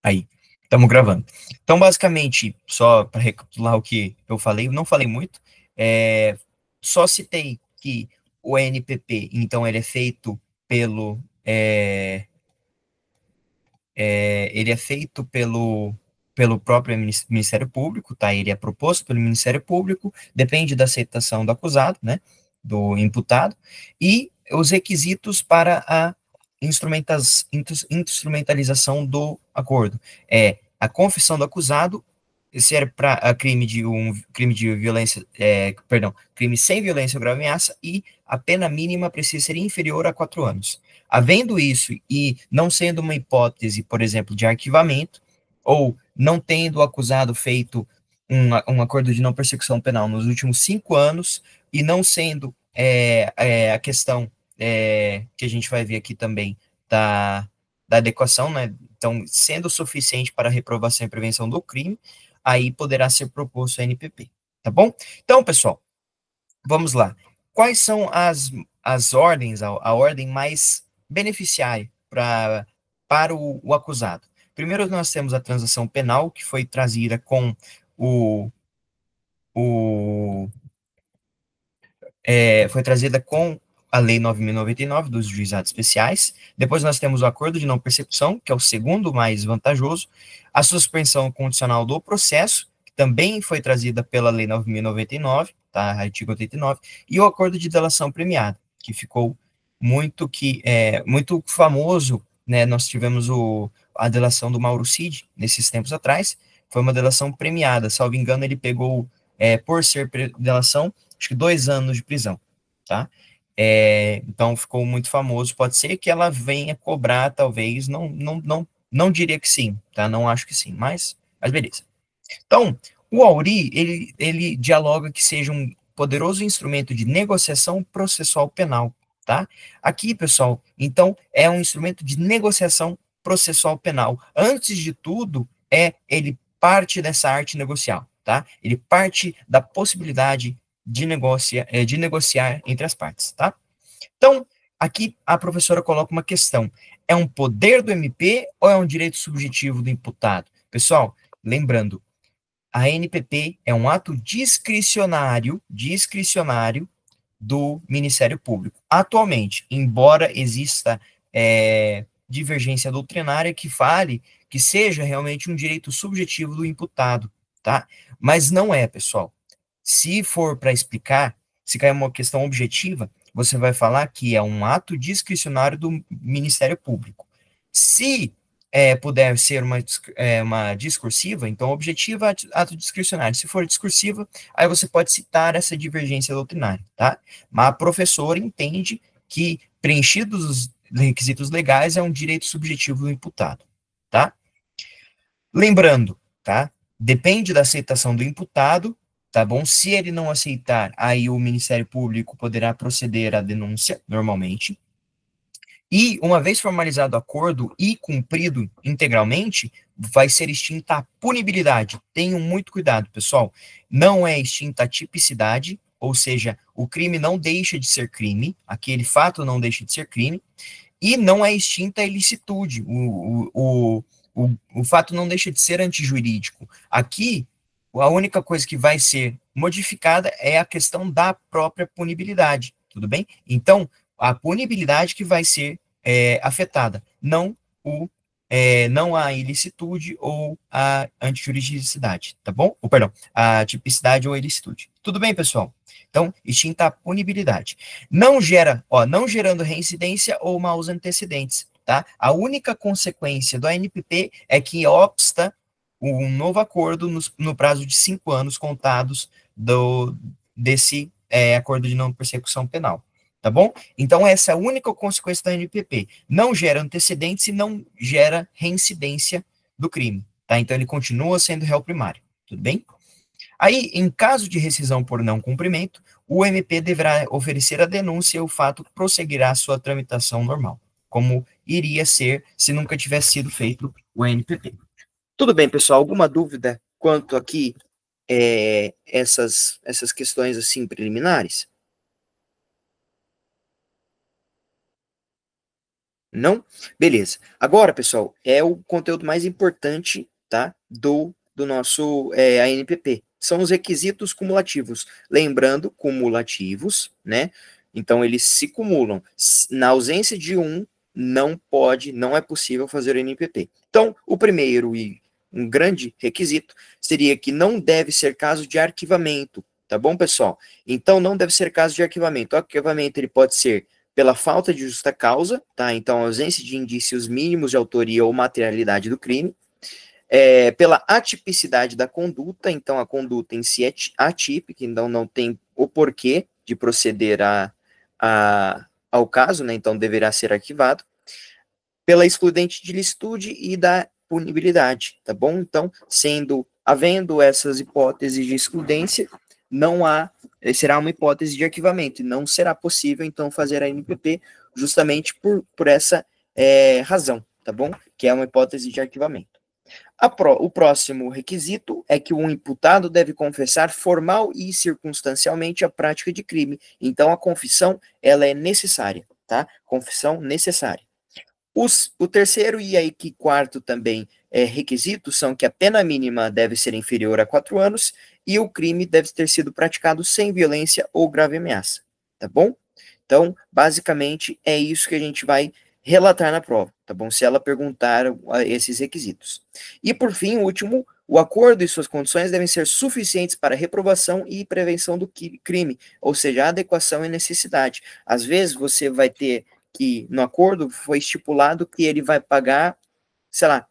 Aí, estamos gravando. Então, basicamente, só para recapitular o que eu falei, eu não falei muito, só citei que o NPP, então, ele é feito pelo próprio Ministério Público, tá? Ele é proposto pelo Ministério Público, depende da aceitação do acusado, né? Do imputado, e os requisitos para a instrumentalização do acordo. É a confissão do acusado, se é para crime de violência, perdão, crime sem violência ou grave ameaça, e a pena mínima precisa ser inferior a 4 anos. Havendo isso e não sendo uma hipótese, por exemplo, de arquivamento, ou não tendo o acusado feito um acordo de não persecução penal nos últimos 5 anos, e não sendo a questão que a gente vai ver aqui também da adequação, né? Então, sendo suficiente para a reprovação e prevenção do crime, aí poderá ser proposto a NPP, tá bom? Então, pessoal, vamos lá. Quais são as ordens, a ordem mais beneficiária para o acusado? Primeiro, nós temos a transação penal, que foi trazida com o, o foi trazida com a Lei 9.099 dos Juizados Especiais. Depois nós temos o acordo de não persecução, que é o segundo mais vantajoso. A suspensão condicional do processo, que também foi trazida pela Lei 9.099, tá? Artigo 89. E o acordo de delação premiada, que ficou muito famoso, né? Nós tivemos a delação do Mauro Cid, nesses tempos atrás. Foi uma delação premiada. Salvo engano, ele pegou, por ser delação, acho que 2 anos de prisão, tá? Então ficou muito famoso. Pode ser que ela venha cobrar, talvez, não diria que sim, tá? Não acho que sim, mas beleza. Então, o Auri, ele dialoga que seja um poderoso instrumento de negociação processual penal, tá? Aqui, pessoal, então, é um instrumento de negociação processual penal. Antes de tudo, ele parte dessa arte negocial, tá? Ele parte da possibilidade de negociar entre as partes, tá? Então, aqui a professora coloca uma questão: é um poder do MP ou é um direito subjetivo do imputado? Pessoal, lembrando, a NPP é um ato discricionário do Ministério Público. Atualmente, embora exista divergência doutrinária que fale que seja realmente um direito subjetivo do imputado, tá? Mas não é, pessoal. Se for para explicar, se cair uma questão objetiva, você vai falar que é um ato discricionário do Ministério Público. Se puder ser uma discursiva, então objetiva, ato discricionário. Se for discursiva, aí você pode citar essa divergência doutrinária, tá? Mas a professora entende que, preenchidos os requisitos legais, é um direito subjetivo do imputado, tá? Lembrando, tá? Depende da aceitação do imputado, tá bom? Se ele não aceitar, aí o Ministério Público poderá proceder à denúncia, normalmente. E, uma vez formalizado o acordo e cumprido integralmente, vai ser extinta a punibilidade. Tenham muito cuidado, pessoal. Não é extinta a tipicidade, ou seja, o crime não deixa de ser crime, aquele fato não deixa de ser crime, e não é extinta a ilicitude. O fato não deixa de ser antijurídico. Aqui, a única coisa que vai ser modificada é a questão da própria punibilidade, tudo bem? Então, a punibilidade que vai ser afetada, não a ilicitude ou a antijuridicidade, tá bom? Ou, perdão, a tipicidade ou a ilicitude. Tudo bem, pessoal? Então, extinta a punibilidade. Não gerando reincidência ou maus antecedentes, tá? A única consequência do ANPP é que obsta um novo acordo no prazo de 5 anos contados desse acordo de não persecução penal, tá bom? Então, essa é a única consequência da NPP. Não gera antecedentes e não gera reincidência do crime, tá? Então, ele continua sendo réu primário, tudo bem? Aí, em caso de rescisão por não cumprimento, o MP deverá oferecer a denúncia e o fato prosseguirá sua tramitação normal, como iria ser se nunca tivesse sido feito o NPP. Tudo bem, pessoal? Alguma dúvida quanto aqui essas questões assim preliminares? Não? Beleza. Agora, pessoal, é o conteúdo mais importante, tá? Do nosso ANPP. São os requisitos cumulativos. Lembrando, cumulativos, né? Então, eles se cumulam. Na ausência de um, não é possível fazer o ANPP. Então, o primeiro e um grande requisito seria que não deve ser caso de arquivamento, tá bom, pessoal? Então, não deve ser caso de arquivamento. O arquivamento, ele pode ser pela falta de justa causa, tá? Então, ausência de indícios mínimos de autoria ou materialidade do crime, pela atipicidade da conduta, então a conduta em si é atípica, então não tem o porquê de proceder ao caso, né? Então deverá ser arquivado, pela excludente de licitude e da punibilidade, tá bom? Então, havendo essas hipóteses de excludência, não há, será uma hipótese de arquivamento, e não será possível, então, fazer a NPP justamente por essa razão, tá bom? Que é uma hipótese de arquivamento. O próximo requisito é que o imputado deve confessar formal e circunstancialmente a prática de crime. Então, a confissão, ela é necessária, tá? Confissão necessária. O terceiro e aí que quarto também requisitos são que a pena mínima deve ser inferior a 4 anos e o crime deve ter sido praticado sem violência ou grave ameaça, tá bom? Então, basicamente, é isso que a gente vai relatar na prova, tá bom? Se ela perguntar esses requisitos. E, por fim, o último, o acordo e suas condições devem ser suficientes para reprovação e prevenção do crime, ou seja, adequação e necessidade. Às vezes, você vai ter que no acordo foi estipulado que ele vai pagar, sei lá,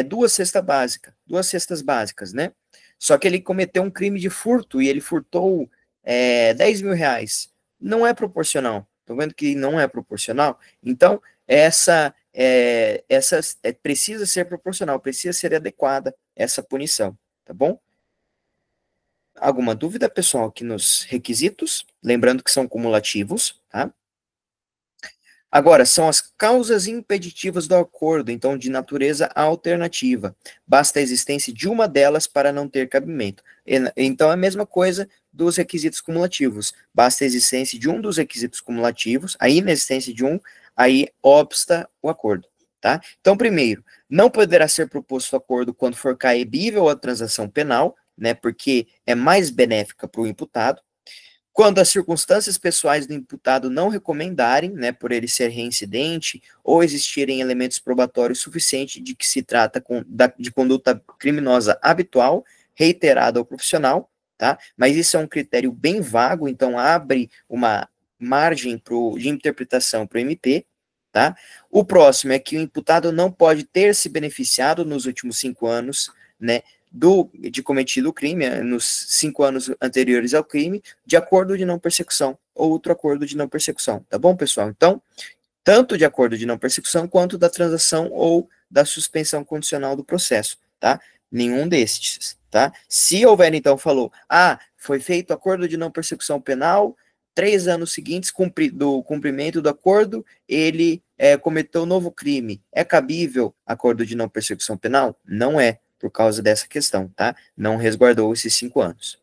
duas cestas básicas, né? Só que ele cometeu um crime de furto e ele furtou 10 mil reais. Não é proporcional. Estão vendo que não é proporcional? Então, precisa ser proporcional, precisa ser adequada essa punição, tá bom? Alguma dúvida, pessoal, aqui nos requisitos? Lembrando que são cumulativos, tá? Agora, são as causas impeditivas do acordo, então, de natureza alternativa. Basta a existência de uma delas para não ter cabimento. Então, é a mesma coisa dos requisitos cumulativos. Basta a existência de um dos requisitos cumulativos, a inexistência de um, aí obsta o acordo. Tá? Então, primeiro, não poderá ser proposto acordo quando for caibível a transação penal, né, porque é mais benéfica para o imputado. Quando as circunstâncias pessoais do imputado não recomendarem, né, por ele ser reincidente, ou existirem elementos probatórios suficientes de que se trata de conduta criminosa habitual, reiterada ou profissional, tá? Mas isso é um critério bem vago, então abre uma margem de interpretação para o MP, tá? O próximo é que o imputado não pode ter se beneficiado nos últimos 5 anos, né, de cometido o crime, nos 5 anos anteriores ao crime, de acordo de não persecução, ou outro acordo de não persecução, tá bom, pessoal? Então, tanto de acordo de não persecução, quanto da transação ou da suspensão condicional do processo, tá? Nenhum destes, tá? Se houver, então, foi feito acordo de não persecução penal, 3 anos seguintes do cumprimento do acordo, ele cometeu novo crime. É cabível acordo de não persecução penal? Não é, por causa dessa questão, tá? Não resguardou esses 5 anos.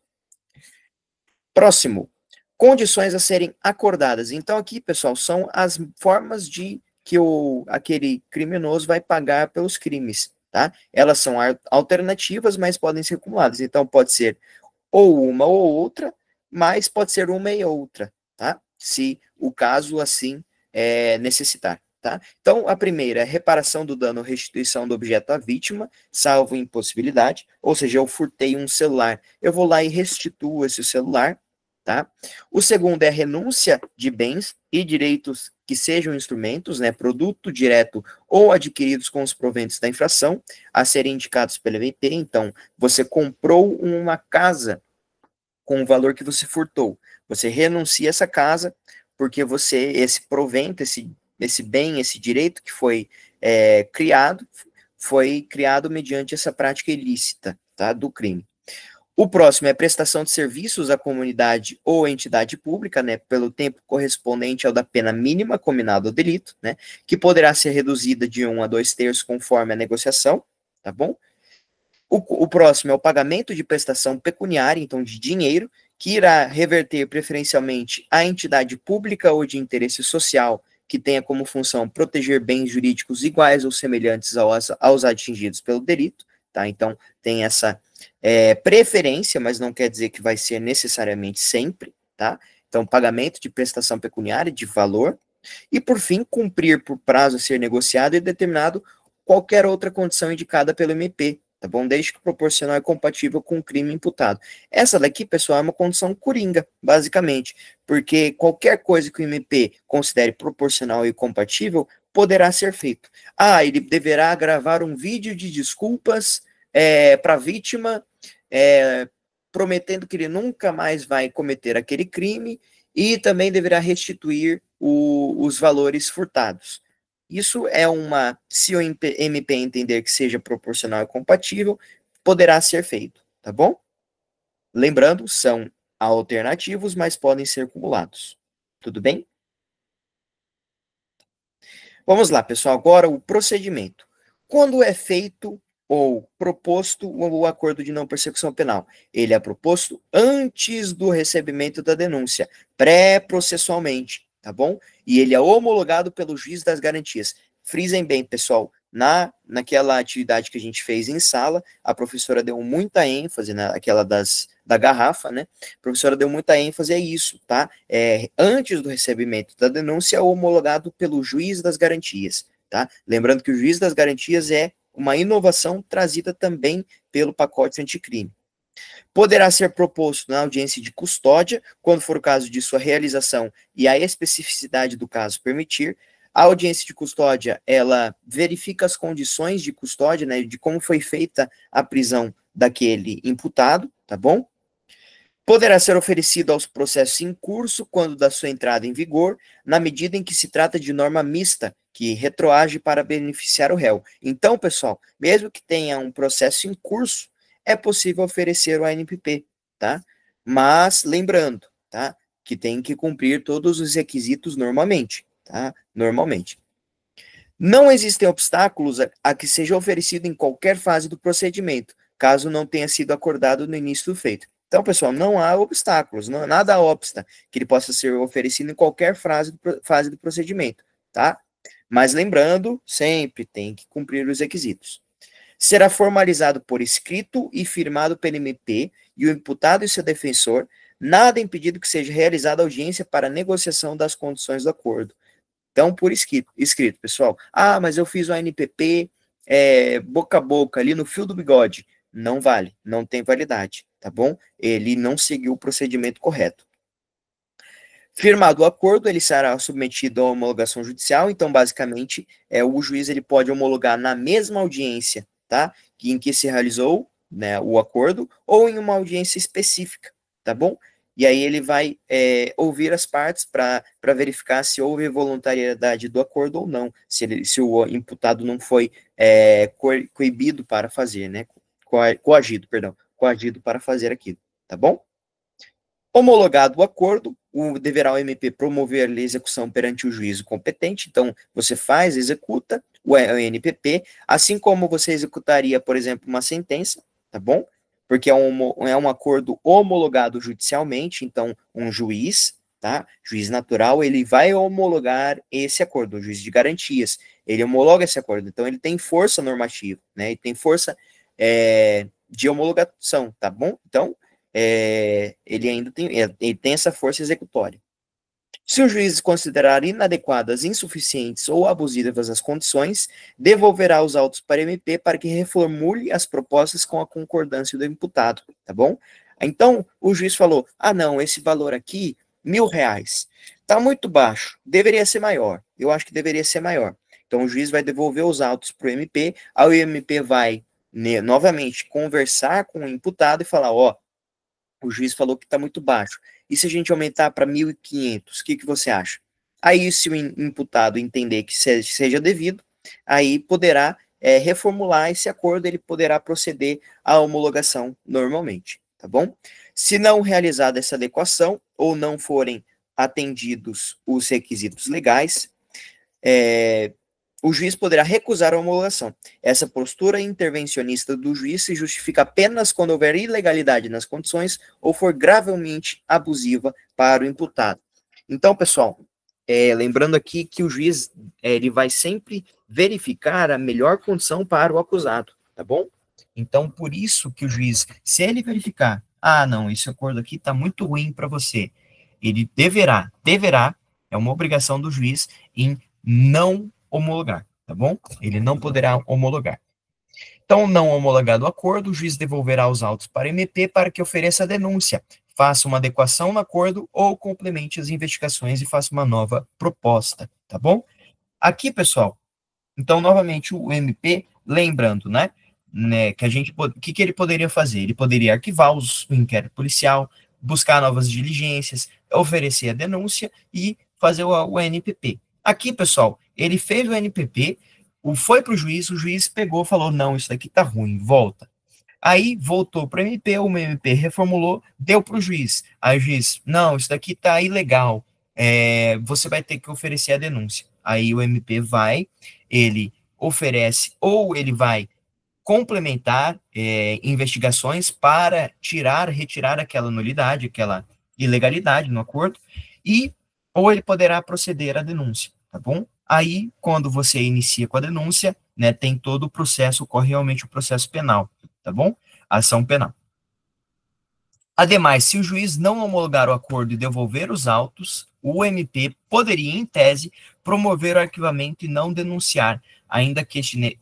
Próximo, condições a serem acordadas. Então, aqui, pessoal, são as formas de que aquele criminoso vai pagar pelos crimes, tá? Elas são alternativas, mas podem ser acumuladas. Então, pode ser ou uma ou outra, mas pode ser uma e outra, tá? Se o caso assim necessitar. Tá? Então, a primeira é reparação do dano ou restituição do objeto à vítima, salvo impossibilidade, ou seja, eu furtei um celular, eu vou lá e restituo esse celular, tá? O segundo é a renúncia de bens e direitos que sejam instrumentos, né, produto direto ou adquiridos com os proventos da infração, a serem indicados pela MP. Então, você comprou uma casa com o valor que você furtou, você renuncia a essa casa, porque esse provento, esse bem, esse direito que foi foi criado mediante essa prática ilícita, tá, do crime. O próximo é prestação de serviços à comunidade ou entidade pública, né, pelo tempo correspondente ao da pena mínima combinada ao delito, né, que poderá ser reduzida de 1 a 2/3 conforme a negociação, tá bom? O próximo é o pagamento de prestação pecuniária, então de dinheiro, que irá reverter preferencialmente à entidade pública ou de interesse social que tenha como função proteger bens jurídicos iguais ou semelhantes aos atingidos pelo delito, tá? Então, tem essa preferência, mas não quer dizer que vai ser necessariamente sempre, tá? Então, pagamento de prestação pecuniária de valor, e, por fim, cumprir por prazo a ser negociado e determinado qualquer outra condição indicada pelo MP, tá bom? Desde que o proporcional é compatível com o crime imputado. Essa daqui, pessoal, é uma condição coringa, basicamente, porque qualquer coisa que o MP considere proporcional e compatível poderá ser feito. Ah, ele deverá gravar um vídeo de desculpas para a vítima, prometendo que ele nunca mais vai cometer aquele crime e também deverá restituir os valores furtados. Isso é se o MP entender que seja proporcional e compatível, poderá ser feito, tá bom? Lembrando, são alternativos, mas podem ser cumulados. Tudo bem? Vamos lá, pessoal. Agora o procedimento. Quando é feito ou proposto o acordo de não persecução penal? Ele é proposto antes do recebimento da denúncia, pré-processualmente, tá bom? E ele é homologado pelo juiz das garantias. Frisem bem, pessoal, naquela atividade que a gente fez em sala, a professora deu muita ênfase naquela da garrafa, né? A professora deu muita ênfase a isso, tá? Antes do recebimento da denúncia, é homologado pelo juiz das garantias, tá? Lembrando que o juiz das garantias é uma inovação trazida também pelo pacote anticrime. Poderá ser proposto na audiência de custódia, quando for o caso de sua realização e a especificidade do caso permitir. A audiência de custódia, ela verifica as condições de custódia, né, de como foi feita a prisão daquele imputado, tá bom? Poderá ser oferecido aos processos em curso quando da sua entrada em vigor, na medida em que se trata de norma mista, que retroage para beneficiar o réu. Então, pessoal, mesmo que tenha um processo em curso, é possível oferecer o ANPP, tá? Mas, lembrando, tá? Que tem que cumprir todos os requisitos normalmente, tá? Normalmente. Não existem obstáculos a que seja oferecido em qualquer fase do procedimento, caso não tenha sido acordado no início do feito. Então, pessoal, não há obstáculos, não, nada obsta que ele possa ser oferecido em qualquer fase do procedimento, tá? Mas lembrando, sempre tem que cumprir os requisitos. Será formalizado por escrito e firmado pelo MP e o imputado e seu defensor, nada impedido que seja realizada audiência para negociação das condições do acordo. Então, por escrito, pessoal. Ah, mas eu fiz o ANPP boca a boca, ali no fio do bigode. Não vale, não tem validade, tá bom? Ele não seguiu o procedimento correto. Firmado o acordo, ele será submetido à homologação judicial, então, basicamente, o juiz ele pode homologar na mesma audiência, tá? Em que se realizou, né, o acordo, ou em uma audiência específica, tá bom? E aí ele vai ouvir as partes para verificar se houve voluntariedade do acordo ou não, se o imputado não foi coibido para fazer, né? Coagido para fazer aquilo, tá bom? Homologado o acordo, deverá o MP promover a execução perante o juízo competente, então você executa o NPP, assim como você executaria, por exemplo, uma sentença, tá bom? Porque é um acordo homologado judicialmente, então um juiz, tá? Juiz natural, ele vai homologar esse acordo, o juiz de garantias, ele homologa esse acordo, então ele tem força normativa, né? Ele tem força de homologação, tá bom? Então, ele ainda tem essa força executória. Se o juiz considerar inadequadas, insuficientes ou abusivas as condições, devolverá os autos para o MP para que reformule as propostas com a concordância do imputado, tá bom? Então, o juiz falou, não, esse valor aqui, R$ 1.000, tá muito baixo, deveria ser maior, eu acho que deveria ser maior. Então, o juiz vai devolver os autos para o MP, aí o MP vai, novamente, conversar com o imputado e falar, o juiz falou que está muito baixo. E se a gente aumentar para 1.500, o que você acha? Aí, se o imputado entender que seja devido, aí poderá reformular esse acordo, ele poderá proceder à homologação normalmente, tá bom? Se não realizada essa adequação, ou não forem atendidos os requisitos legais, o juiz poderá recusar a homologação. Essa postura intervencionista do juiz se justifica apenas quando houver ilegalidade nas condições ou for gravemente abusiva para o imputado. Então, pessoal, lembrando aqui que o juiz ele vai sempre verificar a melhor condição para o acusado, tá bom? Então, por isso que o juiz, se ele verificar, não, esse acordo aqui está muito ruim para você, ele deverá, é uma obrigação do juiz em não homologar, tá bom? Ele não poderá homologar. Então, não homologado o acordo, o juiz devolverá os autos para a MP para que ofereça a denúncia, faça uma adequação no acordo ou complemente as investigações e faça uma nova proposta, tá bom? Aqui, pessoal, então, novamente, o MP, lembrando, que a gente, o que ele poderia fazer? Ele poderia arquivar o inquérito policial, buscar novas diligências, oferecer a denúncia e fazer o NPP. Aqui, pessoal, ele fez o NPP, foi para o juiz pegou, falou, não, isso daqui tá ruim, volta. Aí voltou para o MP reformulou, deu para o juiz. Aí o juiz, não, isso daqui tá ilegal, você vai ter que oferecer a denúncia. Aí o MP vai, ele oferece, ou ele vai complementar investigações para retirar aquela nulidade, aquela ilegalidade no acordo, ou ele poderá proceder à denúncia, tá bom? Aí, quando você inicia com a denúncia, tem todo o processo, ocorre realmente o processo penal, tá bom? Ação penal. Ademais, se o juiz não homologar o acordo e devolver os autos, o MP poderia, em tese, promover o arquivamento e não denunciar, ainda que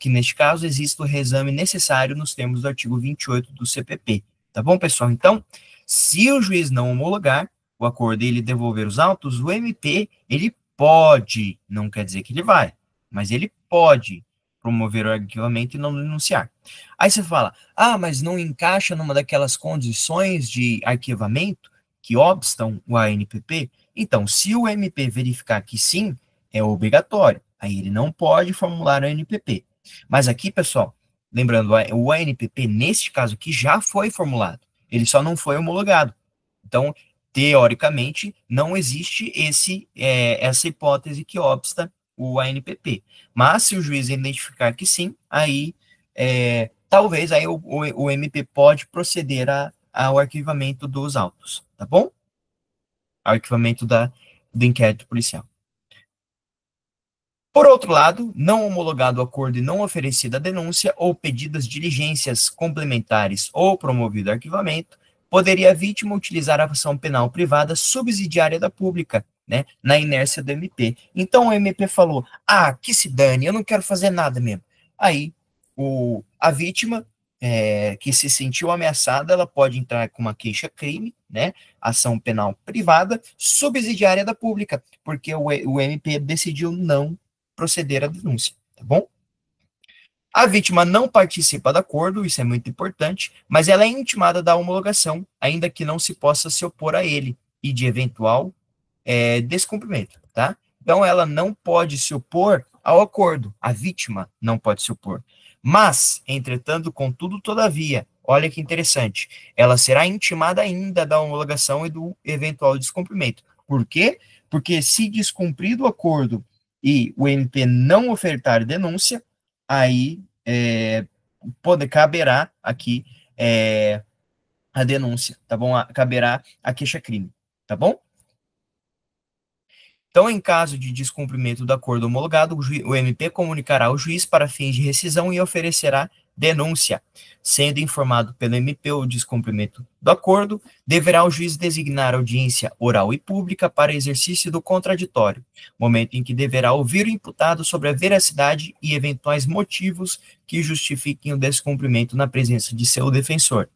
neste caso exista o reexame necessário nos termos do artigo 28 do CPP. Tá bom, pessoal? Então, se o juiz não homologar o acordo e ele devolver os autos, o MP, ele pode, não quer dizer que ele vai, mas ele pode promover o arquivamento e não denunciar. Aí você fala, mas não encaixa numa daquelas condições de arquivamento que obstam o ANPP? Então, se o MP verificar que sim, é obrigatório. Aí ele não pode formular o ANPP. Mas aqui, pessoal, lembrando, o ANPP, neste caso aqui, já foi formulado. Ele só não foi homologado. Então, teoricamente, não existe essa hipótese que obsta o ANPP. Mas se o juiz identificar que sim, aí talvez aí o MP pode proceder ao arquivamento dos autos, tá bom? Arquivamento do inquérito policial. Por outro lado, não homologado o acordo e não oferecida a denúncia ou pedidas diligências complementares ou promovido arquivamento, poderia a vítima utilizar a ação penal privada subsidiária da pública, na inércia do MP. Então o MP falou, que se dane, eu não quero fazer nada mesmo. Aí a vítima que se sentiu ameaçada, ela pode entrar com uma queixa-crime, ação penal privada, subsidiária da pública, porque o MP decidiu não proceder à denúncia, tá bom? A vítima não participa do acordo, isso é muito importante, mas ela é intimada da homologação, ainda que não se possa se opor a ele e de eventual descumprimento, tá? Então, ela não pode se opor ao acordo, a vítima não pode se opor. Mas, entretanto, contudo, todavia, olha que interessante, ela será intimada ainda da homologação e do eventual descumprimento. Por quê? Porque se descumprido o acordo e o MP não ofertar denúncia, aí caberá aqui a denúncia, tá bom? Caberá a queixa-crime, tá bom? Então, em caso de descumprimento do acordo homologado, o MP comunicará ao juiz para fins de rescisão e oferecerá denúncia. Sendo informado pelo MP o descumprimento do acordo, deverá o juiz designar audiência oral e pública para exercício do contraditório, momento em que deverá ouvir o imputado sobre a veracidade e eventuais motivos que justifiquem o descumprimento na presença de seu defensor.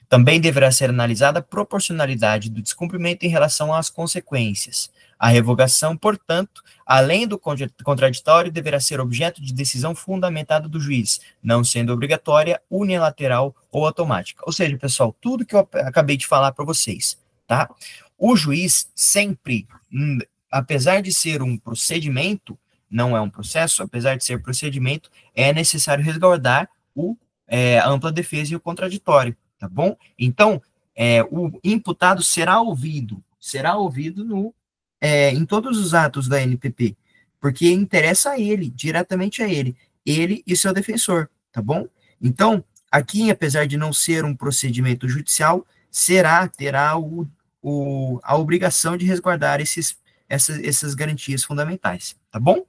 Também deverá ser analisada a proporcionalidade do descumprimento em relação às consequências. A revogação, portanto, além do contraditório, deverá ser objeto de decisão fundamentada do juiz, não sendo obrigatória, unilateral ou automática. Ou seja, pessoal, tudo que eu acabei de falar para vocês, tá? O juiz sempre, apesar de ser um procedimento, não é um processo, apesar de ser procedimento, é necessário resguardar a ampla defesa e o contraditório, tá bom? Então, o imputado será ouvido em todos os atos da NPP, porque interessa a ele, diretamente a ele e seu defensor, tá bom? Então, aqui, apesar de não ser um procedimento judicial, terá a obrigação de resguardar essas garantias fundamentais, tá bom?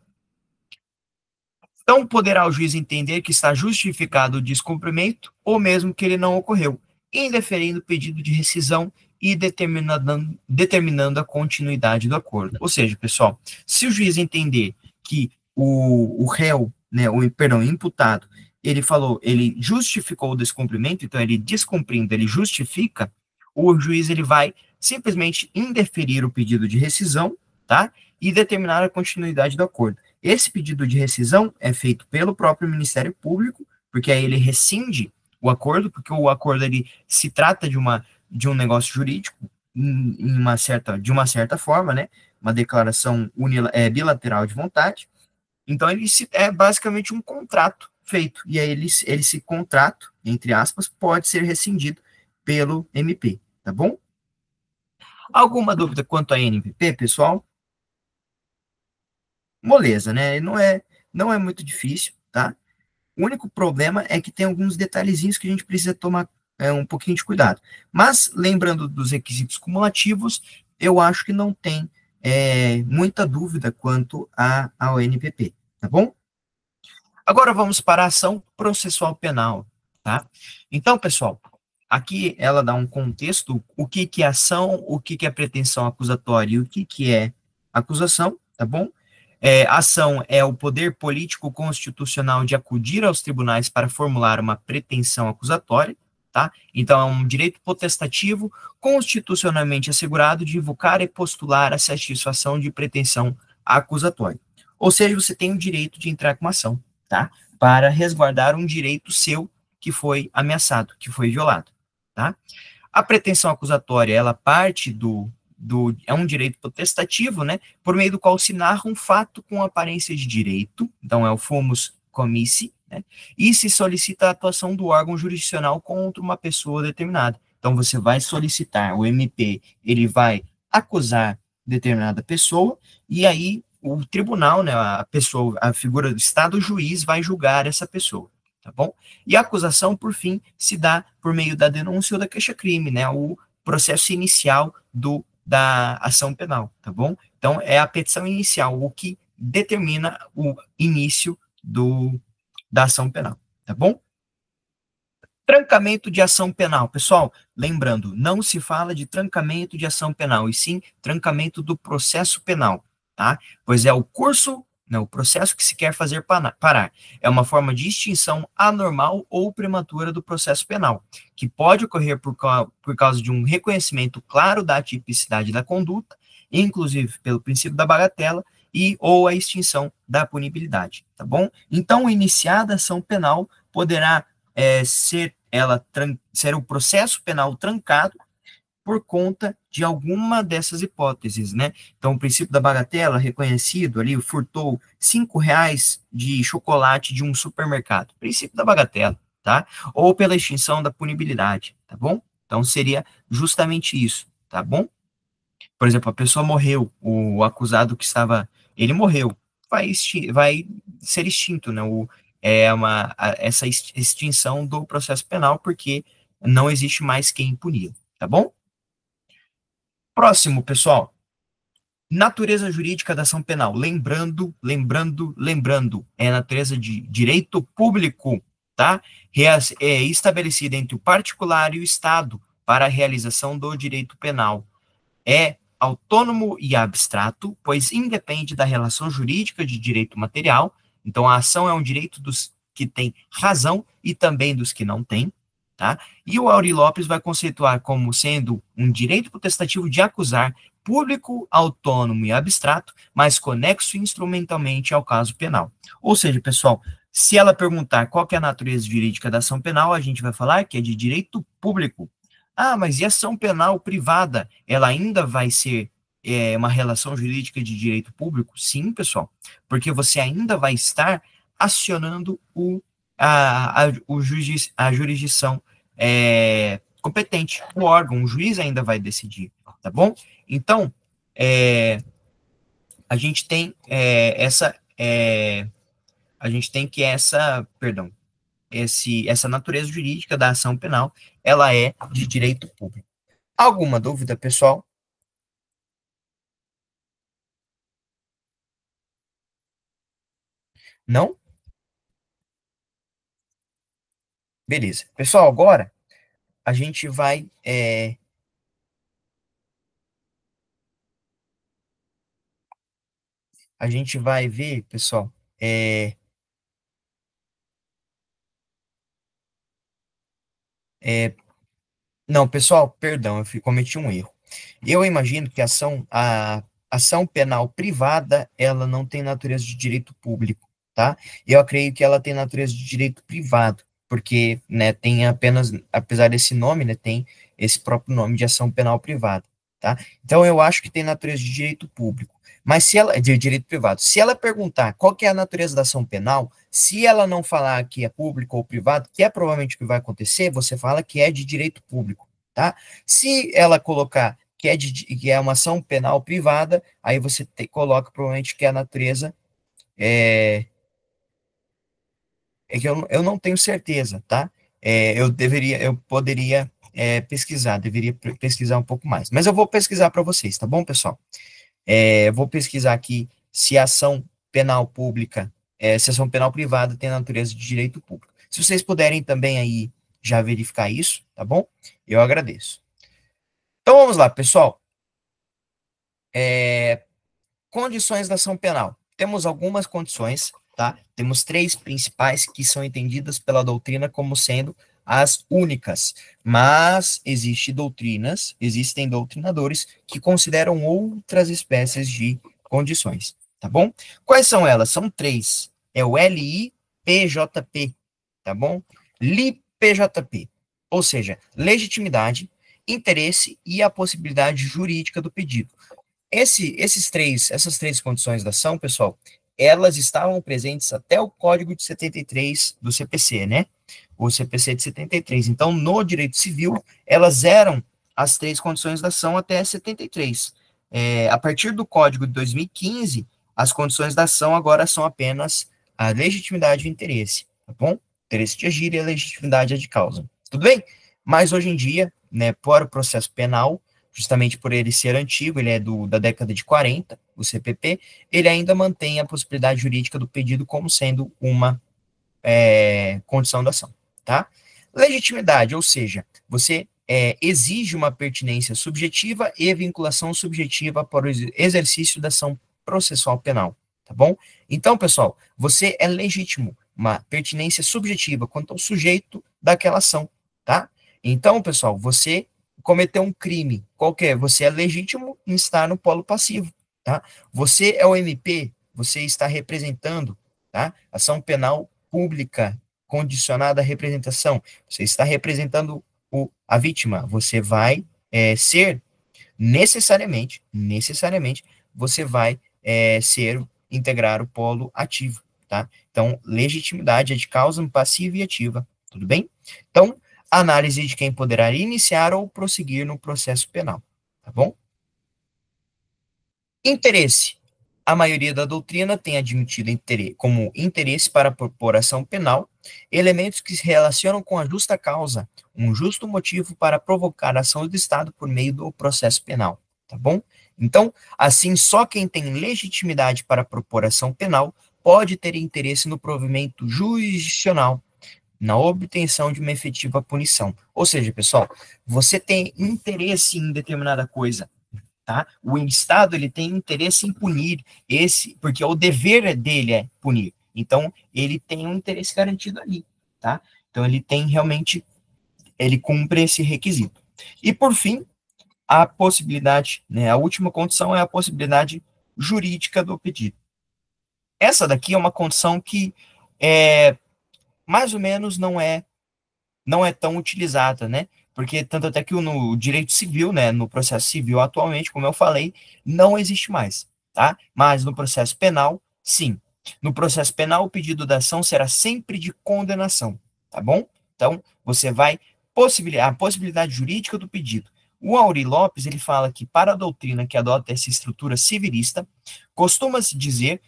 Então, poderá o juiz entender que está justificado o descumprimento, ou mesmo que ele não ocorreu, indeferindo o pedido de rescisão e determinando a continuidade do acordo. Ou seja, pessoal, se o juiz entender que o réu, né, o imputado, ele falou, ele justificou o descumprimento, então ele descumprindo, ele justifica, o juiz ele vai simplesmente indeferir o pedido de rescisão, tá? E determinar a continuidade do acordo. Esse pedido de rescisão é feito pelo próprio Ministério Público, porque aí ele rescinde o acordo, porque o acordo ele se trata de um negócio jurídico de uma certa forma, né? Uma declaração bilateral de vontade. Então é basicamente um contrato feito. E aí esse contrato, entre aspas, pode ser rescindido pelo MP, tá bom? Alguma dúvida quanto a NPP, pessoal? Moleza, né? Não é muito difícil, tá? O único problema é que tem alguns detalhezinhos que a gente precisa tomar um pouquinho de cuidado. Mas, lembrando dos requisitos cumulativos, eu acho que não tem muita dúvida quanto ao NPP, tá bom? Agora vamos para a ação processual penal, tá? Então, pessoal, aqui ela dá um contexto, o que é ação, o que é pretensão acusatória e o que é acusação, tá bom? Ação é o poder político constitucional de acudir aos tribunais para formular uma pretensão acusatória, tá? Então, é um direito potestativo constitucionalmente assegurado de invocar e postular a satisfação de pretensão acusatória. Ou seja, você tem o direito de entrar com uma ação, tá? Para resguardar um direito seu que foi ameaçado, que foi violado, tá? A pretensão acusatória, ela parte é um direito potestativo, né, por meio do qual se narra um fato com aparência de direito, então é o fumus comissi, né, e se solicita a atuação do órgão jurisdicional contra uma pessoa determinada. Então você vai solicitar, o MP, ele vai acusar determinada pessoa, e aí o tribunal, né, a pessoa, a figura do Estado, o juiz vai julgar essa pessoa, tá bom? E a acusação, por fim, se dá por meio da denúncia ou da queixa-crime, né, o processo inicial da ação penal, tá bom? Então, é a petição inicial, o que determina o início da ação penal, tá bom? Trancamento de ação penal. Pessoal, lembrando, não se fala de trancamento de ação penal, e sim trancamento do processo penal, tá? Pois é o curso, não, o processo que se quer fazer parar. É uma forma de extinção anormal ou prematura do processo penal, que pode ocorrer por causa de um reconhecimento claro da atipicidade da conduta, inclusive pelo princípio da bagatela, ou a extinção da punibilidade, tá bom? Então, iniciada a ação penal poderá ser o processo penal trancado por conta de alguma dessas hipóteses, né? Então, o princípio da bagatela, reconhecido ali, furtou R$ 5 de chocolate de um supermercado. Princípio da bagatela, tá? Ou pela extinção da punibilidade, tá bom? Então, seria justamente isso, tá bom? Por exemplo, a pessoa morreu, o acusado que estava, ele morreu, vai ser extinto, né? Essa extinção do processo penal, porque não existe mais quem punir, tá bom? Próximo, pessoal. Natureza jurídica da ação penal. Lembrando, é natureza de direito público, tá? É estabelecida entre o particular e o Estado para a realização do direito penal. É autônomo e abstrato, pois independe da relação jurídica de direito material. Então, a ação é um direito dos que têm razão e também dos que não têm, tá? E o Aury Lopes vai conceituar como sendo um direito potestativo de acusar, público, autônomo e abstrato, mas conexo instrumentalmente ao caso penal. Ou seja, pessoal, se ela perguntar qual que é a natureza jurídica da ação penal, a gente vai falar que é de direito público. Ah, mas e a ação penal privada? Ela ainda vai ser uma relação jurídica de direito público? Sim, pessoal, porque você ainda vai estar acionando a jurisdição competente, o órgão, o juiz ainda vai decidir, tá bom? Então, a gente tem essa natureza jurídica da ação penal, ela é de direito público. Alguma dúvida, pessoal? Não? Beleza. Pessoal, agora a gente vai, a gente vai ver, pessoal, é, é, não, pessoal, perdão, cometi um erro. Eu imagino que a ação penal privada, ela não tem natureza de direito público, tá? Eu creio que ela tem natureza de direito privado, porque, né, tem apenas, apesar desse nome, né, tem esse próprio nome de ação penal privada, tá? Então, eu acho que tem natureza de direito público, mas se ela, de direito privado, se ela perguntar qual que é a natureza da ação penal, se ela não falar que é público ou privado, que é provavelmente o que vai acontecer, você fala que é de direito público, tá? Se ela colocar que é uma ação penal privada, aí você coloca provavelmente que a natureza é, é que eu não tenho certeza, tá? Eu poderia pesquisar, deveria pesquisar um pouco mais. Mas eu vou pesquisar para vocês, tá bom, pessoal? Eu vou pesquisar aqui se a ação penal pública, se a ação penal privada tem natureza de direito público. Se vocês puderem também aí já verificar isso, tá bom? Eu agradeço. Então vamos lá, pessoal. Condições da ação penal. Temos algumas condições, tá? Temos três principais que são entendidas pela doutrina como sendo as únicas, mas existem doutrinadores que consideram outras espécies de condições, tá bom? Quais são elas? São três. É o LIPJP, tá bom? LIPJP, ou seja, legitimidade, interesse e a possibilidade jurídica do pedido. Essas três condições da ação, pessoal, elas estavam presentes até o Código de 73 do CPC, né? O CPC de 73. Então, no direito civil, elas eram as três condições da ação até 73. A partir do Código de 2015, as condições da ação agora são apenas a legitimidade e o interesse, tá bom? Interesse de agir e a legitimidade de causa. Tudo bem? Mas hoje em dia, né, para o processo penal, justamente por ele ser antigo, ele é da década de 40, o CPP, ele ainda mantém a possibilidade jurídica do pedido como sendo uma condição da ação, tá? Legitimidade, ou seja, você exige uma pertinência subjetiva e vinculação subjetiva para o exercício da ação processual penal, tá bom? Então, pessoal, você é legítimo, uma pertinência subjetiva quanto ao sujeito daquela ação, tá? Então, pessoal, você cometeu um crime qualquer, você é legítimo em estar no polo passivo, tá? Você é o MP, você está representando, tá? Ação penal pública condicionada à representação. Você está representando a vítima. Você vai ser necessariamente, você vai integrar o polo ativo, tá? Então, legitimidade é de causa passiva e ativa, tudo bem? Então, análise de quem poderá iniciar ou prosseguir no processo penal, tá bom? Interesse. A maioria da doutrina tem admitido como interesse para propor ação penal elementos que se relacionam com a justa causa, um justo motivo para provocar a ação do Estado por meio do processo penal, tá bom? Então, assim, só quem tem legitimidade para propor ação penal pode ter interesse no provimento jurisdicional, na obtenção de uma efetiva punição. Ou seja, pessoal, você tem interesse em determinada coisa, tá? O Estado ele tem interesse em punir porque o dever dele é punir. Então, ele tem um interesse garantido ali, tá? Então, ele tem realmente, ele cumpre esse requisito. E, por fim, a possibilidade, né, a última condição é a possibilidade jurídica do pedido. Essa daqui é uma condição que, mais ou menos, não é tão utilizada, né? Porque tanto até que no direito civil, né, no processo civil atualmente, como eu falei, não existe mais, tá? Mas no processo penal, sim. No processo penal, o pedido da ação será sempre de condenação, tá bom? Então, você vai a possibilidade jurídica do pedido. O Aury Lopes, ele fala que para a doutrina que adota essa estrutura civilista, costuma-se dizer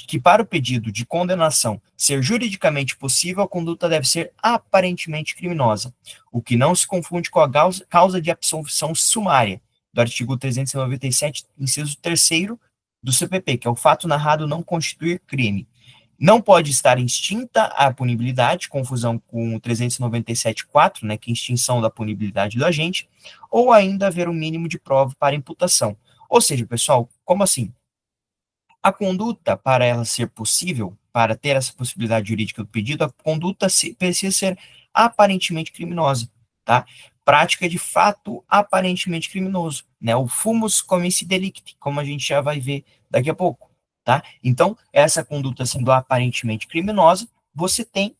que para o pedido de condenação ser juridicamente possível, a conduta deve ser aparentemente criminosa, o que não se confunde com a causa de absolvição sumária, do artigo 397, inciso 3º do CPP, que é o fato narrado não constituir crime. Não pode estar extinta a punibilidade, confusão com o 397.4, né, que é extinção da punibilidade do agente, ou ainda haver um mínimo de prova para imputação. Ou seja, pessoal, como assim? A conduta, para ela ser possível, para ter essa possibilidade jurídica do pedido, a conduta precisa ser aparentemente criminosa, tá? Prática de fato aparentemente criminoso, né? O fumus comissi delicti, como a gente já vai ver daqui a pouco, tá? Então, essa conduta sendo aparentemente criminosa, você tem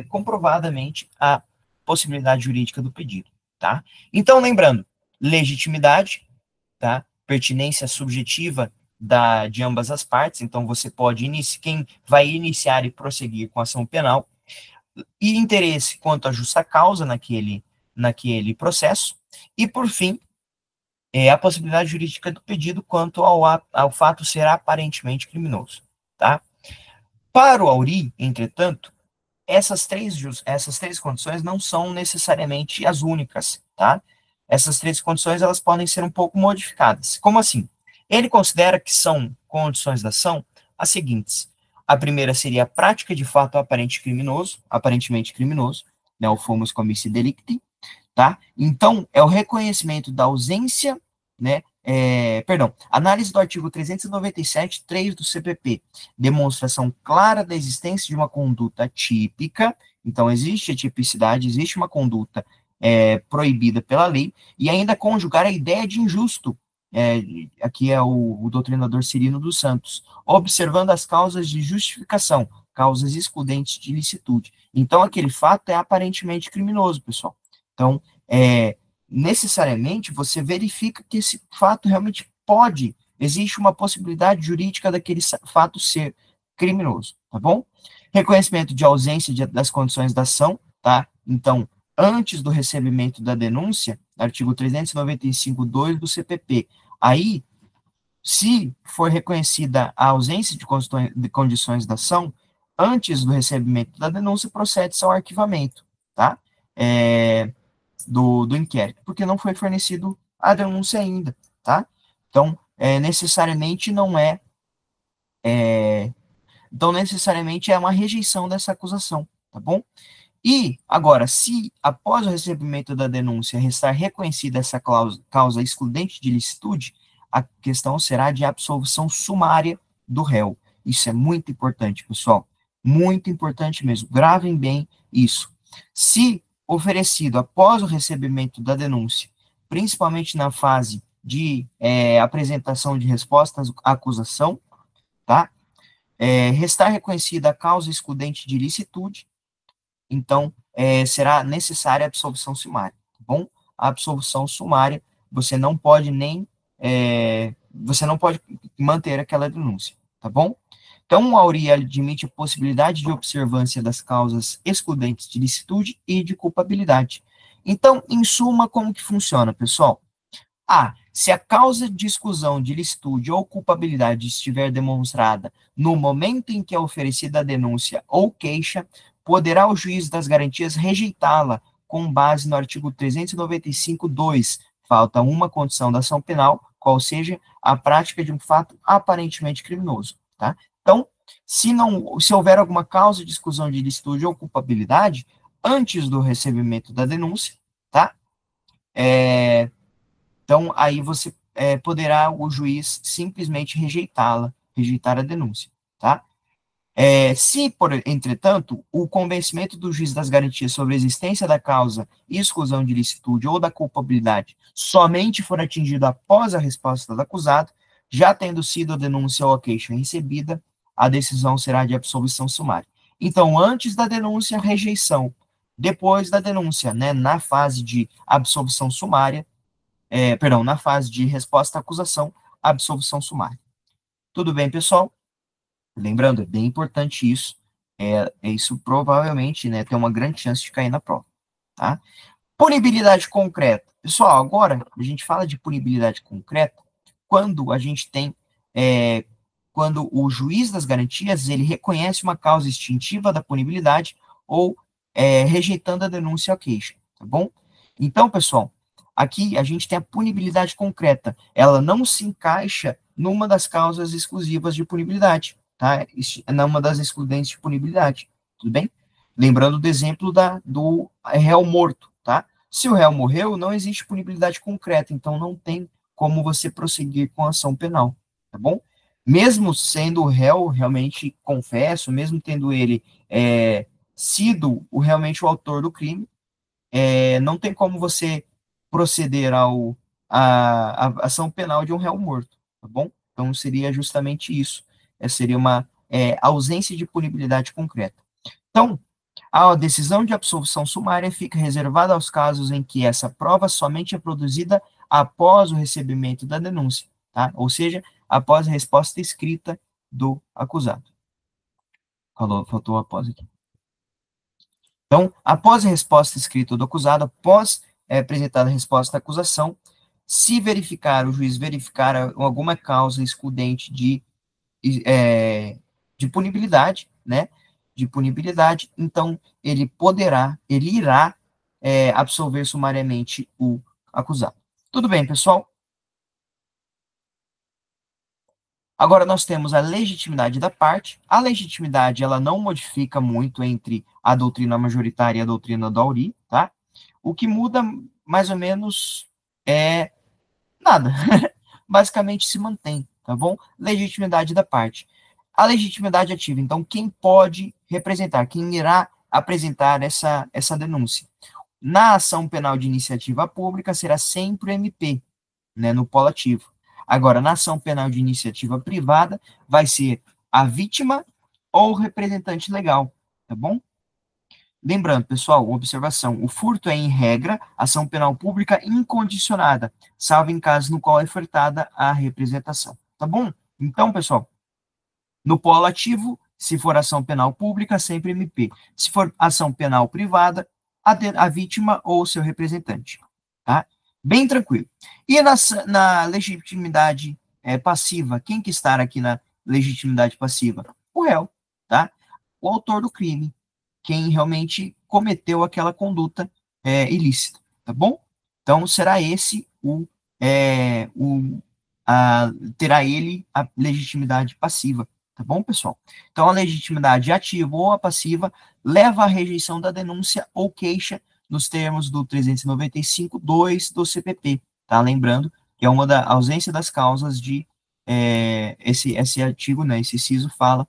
comprovadamente a possibilidade jurídica do pedido, tá? Então, lembrando, legitimidade, tá? Pertinência subjetiva de ambas as partes, então você pode quem vai iniciar e prosseguir com a ação penal, e interesse quanto à justa causa naquele processo, e por fim, a possibilidade jurídica do pedido quanto ao fato ser aparentemente criminoso, tá? Para o Auri, entretanto, essas três condições não são necessariamente as únicas, tá? Essas três condições, elas podem ser um pouco modificadas. Como assim? Ele considera que são condições da ação as seguintes. A primeira seria a prática de fato aparentemente criminoso, né, o fumus comissi delicti, tá? Então, é o reconhecimento da ausência, né, análise do artigo 397.3 do CPP, demonstração clara da existência de uma conduta típica, então existe a tipicidade, existe uma conduta proibida pela lei, e ainda conjugar a ideia de injusto, aqui é o doutrinador Cirino dos Santos, observando as causas de justificação, causas excludentes de ilicitude. Então, aquele fato é aparentemente criminoso, pessoal. Então, necessariamente, você verifica que esse fato realmente existe uma possibilidade jurídica daquele fato ser criminoso, tá bom? Reconhecimento de ausência das condições da ação, tá? Então, antes do recebimento da denúncia, artigo 395.2 do CPP, aí, se for reconhecida a ausência de condições da ação, antes do recebimento da denúncia, procede-se ao arquivamento, tá? Do inquérito, porque não foi fornecido a denúncia ainda, tá? Então, necessariamente é uma rejeição dessa acusação, tá bom? E, agora, se após o recebimento da denúncia restar reconhecida essa causa excludente de ilicitude, a questão será de absolvição sumária do réu. Isso é muito importante, pessoal. Muito importante mesmo. Gravem bem isso. Se oferecido após o recebimento da denúncia, principalmente na fase de apresentação de respostas à acusação, tá? Restar reconhecida a causa excludente de ilicitude, então será necessária a absolvição sumária, tá bom? A absolvição sumária, você não pode manter aquela denúncia, tá bom? Então, a AURI admite a possibilidade de observância das causas excludentes de licitude e de culpabilidade. Então, em suma, como que funciona, pessoal? Se a causa de exclusão de licitude ou culpabilidade estiver demonstrada no momento em que é oferecida a denúncia ou queixa, poderá o juiz das garantias rejeitá-la com base no artigo 395.2. Falta uma condição da ação penal, qual seja a prática de um fato aparentemente criminoso, tá? Então, se houver alguma causa de exclusão de ilicitude ou culpabilidade, antes do recebimento da denúncia, tá? Então, aí poderá o juiz simplesmente rejeitar a denúncia, tá? Se, entretanto, o convencimento do juiz das garantias sobre a existência da causa e exclusão de ilicitude ou da culpabilidade somente for atingido após a resposta do acusado, já tendo sido a denúncia ou a queixa recebida, a decisão será de absolvição sumária. Então, antes da denúncia, rejeição. Depois da denúncia, né, na fase de absolvição sumária, na fase de resposta à acusação, absolvição sumária. Tudo bem, pessoal? Lembrando, é bem importante isso. Isso provavelmente, né, tem uma grande chance de cair na prova, tá? Punibilidade concreta. Pessoal, agora a gente fala de punibilidade concreta quando a gente tem, quando o juiz das garantias, ele reconhece uma causa extintiva da punibilidade ou rejeitando a denúncia ou queixa, tá bom? Então, pessoal, aqui a gente tem a punibilidade concreta. Ela não se encaixa numa das causas exclusivas de punibilidade, tá? Isso é uma das excludentes de punibilidade, tudo bem? Lembrando do exemplo do réu morto, tá? Se o réu morreu, não existe punibilidade concreta, então não tem como você prosseguir com a ação penal, tá bom? Mesmo sendo o réu realmente confesso, mesmo tendo ele sido realmente o autor do crime, não tem como você proceder à ação penal de um réu morto, tá bom? Então seria justamente isso. Seria uma ausência de punibilidade concreta. Então, a decisão de absolvição sumária fica reservada aos casos em que essa prova somente é produzida após o recebimento da denúncia, tá? Ou seja, após a resposta escrita do acusado. Faltou após aqui. Então, após a resposta escrita do acusado, após apresentada a resposta da acusação, se verificar, o juiz verificar alguma causa excludente de punibilidade, né? De punibilidade, então ele irá absolver sumariamente o acusado. Tudo bem, pessoal? Agora nós temos a legitimidade da parte. A legitimidade, ela não modifica muito entre a doutrina majoritária e a doutrina do Auri, tá? O que muda, mais ou menos, é nada. Basicamente se mantém, tá bom? Legitimidade da parte. A legitimidade ativa, então, quem pode representar, quem irá apresentar essa denúncia? Na ação penal de iniciativa pública, será sempre o MP, né, no polo ativo. Agora, na ação penal de iniciativa privada, vai ser a vítima ou o representante legal, tá bom? Lembrando, pessoal, observação, o furto é, em regra, ação penal pública incondicionada, salvo em caso no qual é furtada a representação, tá bom? Então, pessoal, no polo ativo, se for ação penal pública, sempre MP. Se for ação penal privada, a vítima ou o seu representante, tá? Bem tranquilo. E na legitimidade passiva, quem que está aqui na legitimidade passiva? O réu, tá? O autor do crime, quem realmente cometeu aquela conduta ilícita, tá bom? Então, será esse terá ele a legitimidade passiva, tá bom, pessoal? Então, a legitimidade ativa ou a passiva leva à rejeição da denúncia ou queixa nos termos do 395.2 do CPP, tá? Lembrando que é uma da ausência das causas de esse artigo, né, esse inciso fala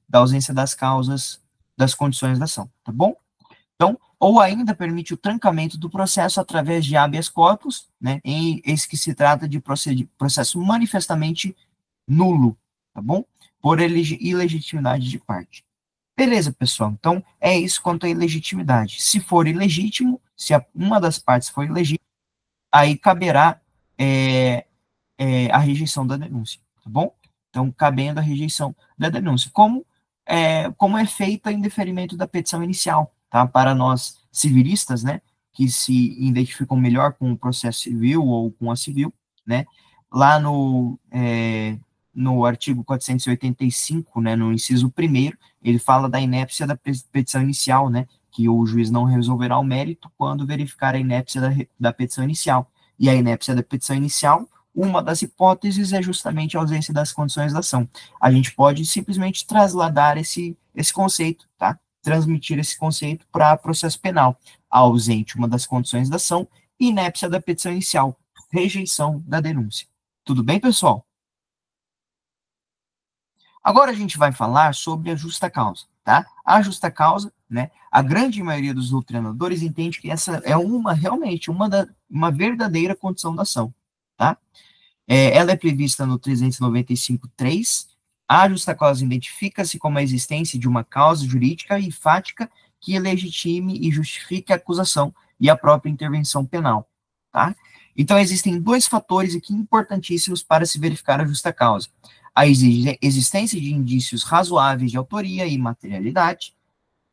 da ausência das causas das condições da ação, tá bom? Então, ou ainda permite o trancamento do processo através de habeas corpus, né, em esse que se trata de processo manifestamente nulo, tá bom? Por ilegitimidade de parte. Beleza, pessoal, então é isso quanto à ilegitimidade. Se for ilegítimo, se uma das partes for ilegítima, aí caberá a rejeição da denúncia, tá bom? Então, cabendo a rejeição da denúncia. Como é feita em deferimento da petição inicial, tá? Para nós civilistas, né, que se identificam melhor com o processo civil ou com a civil, né, lá no artigo 485, né, no inciso 1º, ele fala da inépcia da petição inicial, né, que o juiz não resolverá o mérito quando verificar a inépcia da petição inicial. E a inépcia da petição inicial, uma das hipóteses é justamente a ausência das condições da ação. A gente pode simplesmente trasladar esse conceito, tá? Transmitir esse conceito para processo penal. Ausente uma das condições da ação, inépcia da petição inicial, rejeição da denúncia. Tudo bem, pessoal? Agora a gente vai falar sobre a justa causa, tá? A justa causa, né? A grande maioria dos doutrinadores entende que essa é realmente uma verdadeira condição da ação, tá? Ela é prevista no 395.3. A justa causa identifica-se como a existência de uma causa jurídica e fática que legitime e justifique a acusação e a própria intervenção penal, tá? Então, existem dois fatores aqui importantíssimos para se verificar a justa causa. A existência de indícios razoáveis de autoria e materialidade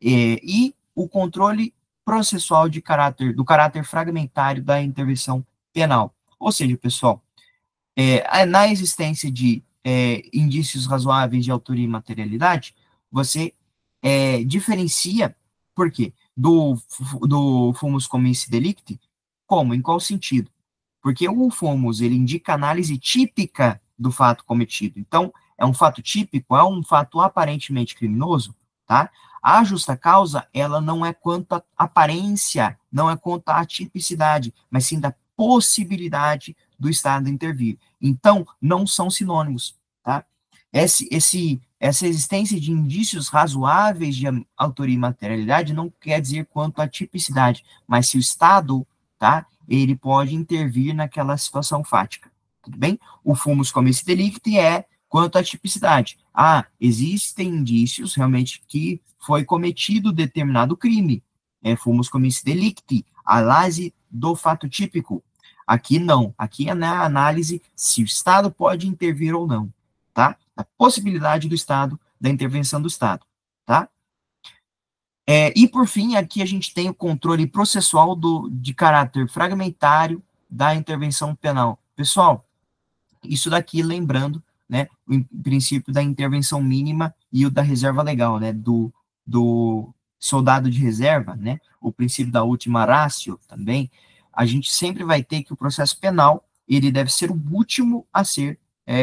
e o controle processual do caráter fragmentário da intervenção penal. Ou seja, pessoal, na existência de indícios razoáveis de autoria e materialidade, você diferencia, por quê? Do fumus commissi delicti, como? Em qual sentido? Porque o fumus, ele indica análise típica do fato cometido. Então, é um fato típico, é um fato aparentemente criminoso, tá? A justa causa, ela não é quanto à aparência, não é quanto à tipicidade, mas sim da possibilidade do Estado intervir. Então, não são sinônimos, tá? Essa existência de indícios razoáveis de autoria e materialidade não quer dizer quanto à tipicidade, mas se o Estado, tá, ele pode intervir naquela situação fática, tudo bem? O fumus comice delicti é quanto à tipicidade. Ah, existem indícios realmente que foi cometido determinado crime, fumus comice delicti, análise do fato típico. Aqui não, aqui é na análise se o Estado pode intervir ou não, tá? A possibilidade do Estado, da intervenção do Estado, tá? E, por fim, aqui a gente tem o controle processual de caráter fragmentário da intervenção penal. Pessoal, isso daqui, lembrando, né, o princípio da intervenção mínima e o da reserva legal, né, do soldado de reserva, né, o princípio da última ratio também, a gente sempre vai ter que o processo penal, ele deve ser o último a ser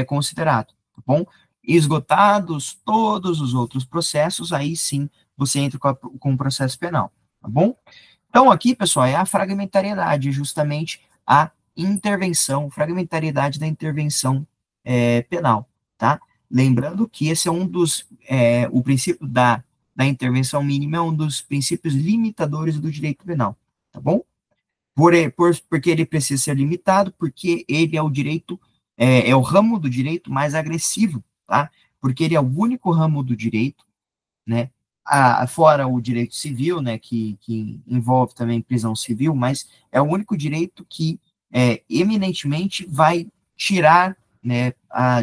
considerado, tá bom? Esgotados todos os outros processos, aí sim você entra com o processo penal, tá bom? Então, aqui, pessoal, é a fragmentariedade, justamente a intervenção, fragmentariedade da intervenção penal, tá? Lembrando que esse é um dos, o princípio da intervenção mínima é um dos princípios limitadores do direito penal, tá bom? Porque ele precisa ser limitado, porque ele é o direito, é o ramo do direito mais agressivo, tá? Porque ele é o único ramo do direito, né? Fora o direito civil, né, que envolve também prisão civil, mas é o único direito que eminentemente vai tirar, né,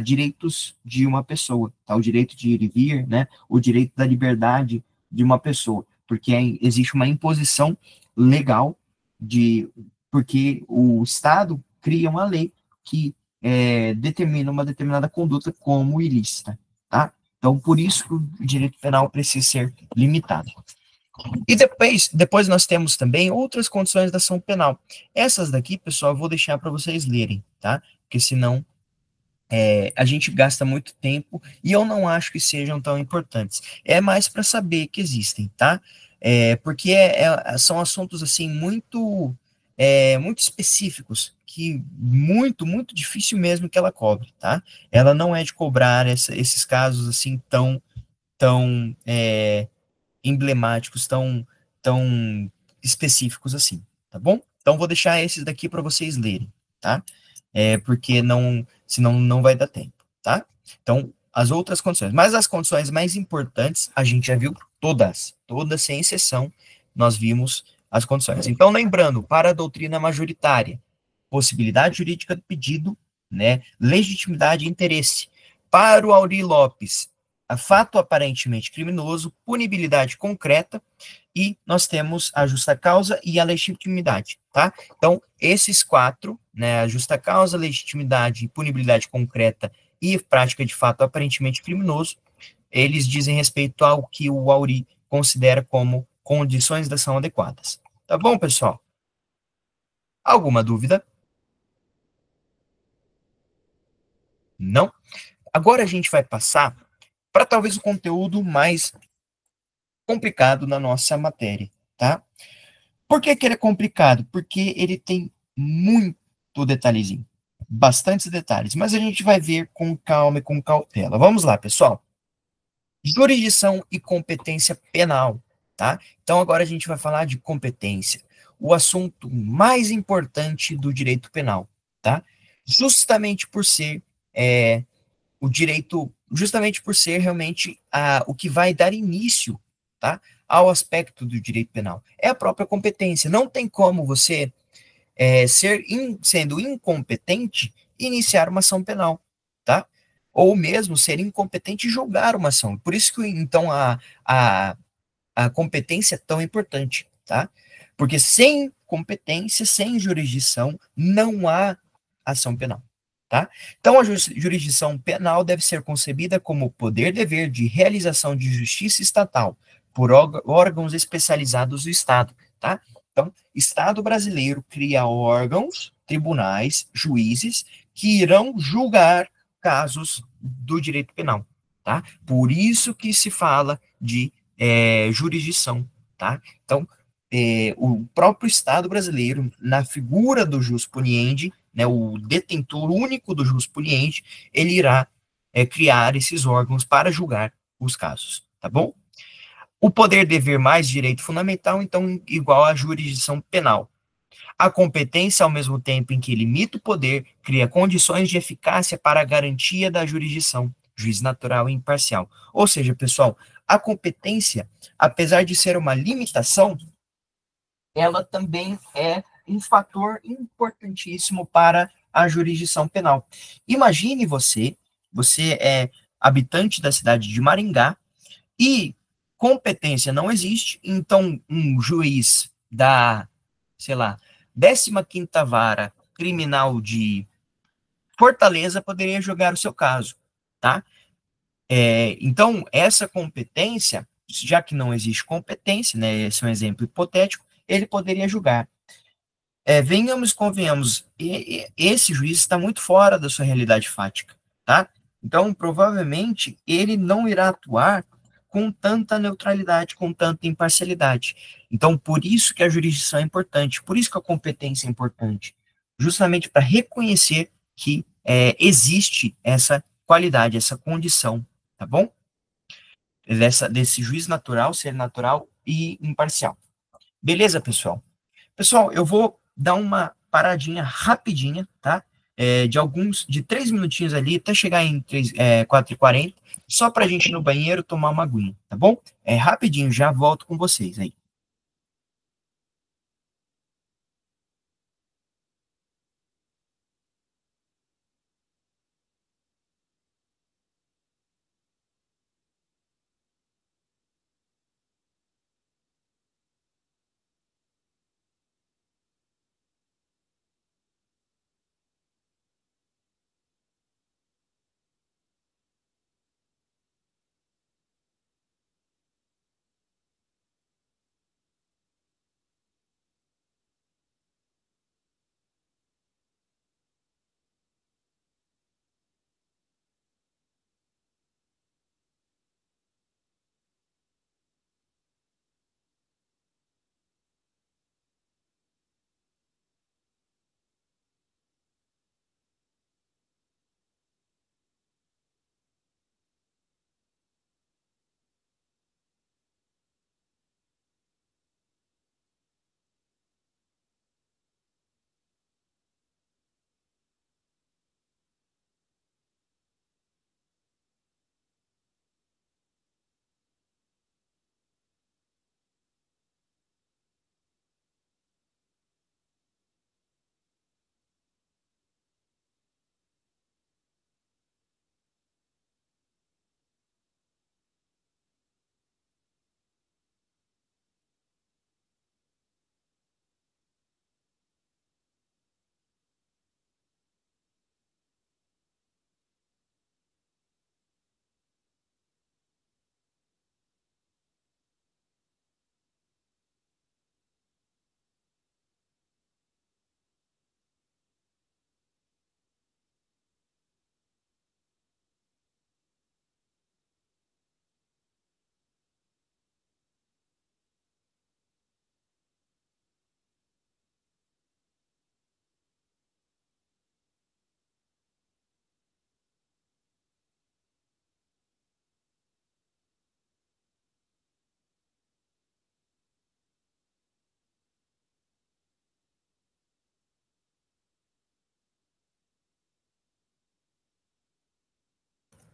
direitos de uma pessoa, tá? O direito de ir e vir, né, o direito da liberdade de uma pessoa, porque existe uma imposição legal porque o Estado cria uma lei que determina uma determinada conduta como ilícita, tá? Então, por isso que o direito penal precisa ser limitado. E depois nós temos também outras condições da ação penal. Essas daqui, pessoal, eu vou deixar para vocês lerem, tá? Porque senão a gente gasta muito tempo e eu não acho que sejam tão importantes. É mais para saber que existem, tá? Porque são assuntos, assim, muito específicos, que muito difícil mesmo que ela cobre, tá? Ela não é de cobrar esses casos, assim, tão emblemáticos, tão específicos assim, tá bom? Então, vou deixar esses daqui para vocês lerem, tá? Porque senão não vai dar tempo, tá? Então, as outras condições. Mas as condições mais importantes, a gente já viu todas sem exceção, nós vimos as condições. Então, lembrando, para a doutrina majoritária, possibilidade jurídica do pedido, né, legitimidade e interesse. Para o Auri Lopes, a fato aparentemente criminoso, punibilidade concreta, e nós temos a justa causa e a legitimidade, tá? Então, esses quatro, né, a justa causa, legitimidade, punibilidade concreta e prática de fato aparentemente criminoso, eles dizem respeito ao que o Auri considera como condições da ação adequadas. Tá bom, pessoal? Alguma dúvida? Não? Agora a gente vai passar para talvez o conteúdo mais complicado na nossa matéria, tá? Por que que ele é complicado? Porque ele tem muito detalhezinho, bastantes detalhes, mas a gente vai ver com calma e com cautela. Vamos lá, pessoal. Jurisdição e competência penal, tá? Então agora a gente vai falar de competência, o assunto mais importante do direito penal, tá? Justamente por ser o direito, justamente por ser realmente o que vai dar início, tá, ao aspecto do direito penal. É a própria competência. Não tem como você, sendo incompetente, iniciar uma ação penal, tá? Ou mesmo ser incompetente e julgar uma ação. Por isso que, então, a competência é tão importante, tá? Porque sem competência, sem jurisdição, não há ação penal. Tá? Então, a jurisdição penal deve ser concebida como poder-dever de realização de justiça estatal por órgãos especializados do Estado. Tá? Então, Estado brasileiro cria órgãos, tribunais, juízes, que irão julgar casos do direito penal, tá? Por isso que se fala de jurisdição, tá? Então, o próprio Estado brasileiro, na figura do jus puniendi, né, o detentor único do jus puniendi, ele irá criar esses órgãos para julgar os casos, tá bom? O poder dever mais direito fundamental, então, igual à jurisdição penal. A competência, ao mesmo tempo em que limita o poder, cria condições de eficácia para a garantia da jurisdição, juiz natural e imparcial. Ou seja, pessoal, a competência, apesar de ser uma limitação, ela também é um fator importantíssimo para a jurisdição penal. Imagine você é habitante da cidade de Maringá e competência não existe, então um juiz da, sei lá, 15ª Vara Criminal de Fortaleza poderia julgar o seu caso, tá? Então, essa competência, já que não existe competência, né, esse é um exemplo hipotético, ele poderia julgar. Venhamos, convenhamos, esse juiz está muito fora da sua realidade fática, tá? Então, provavelmente, ele não irá atuar com tanta neutralidade, com tanta imparcialidade. Então, por isso que a jurisdição é importante, por isso que a competência é importante, justamente para reconhecer que existe essa qualidade, essa condição, tá bom? Desse juiz natural, ser natural e imparcial. Beleza, pessoal? Pessoal, eu vou dar uma paradinha rapidinha, tá? De 3 minutinhos ali, até chegar em 4h40, só para a gente ir no banheiro tomar uma aguinha, tá bom? Rapidinho, já volto com vocês aí.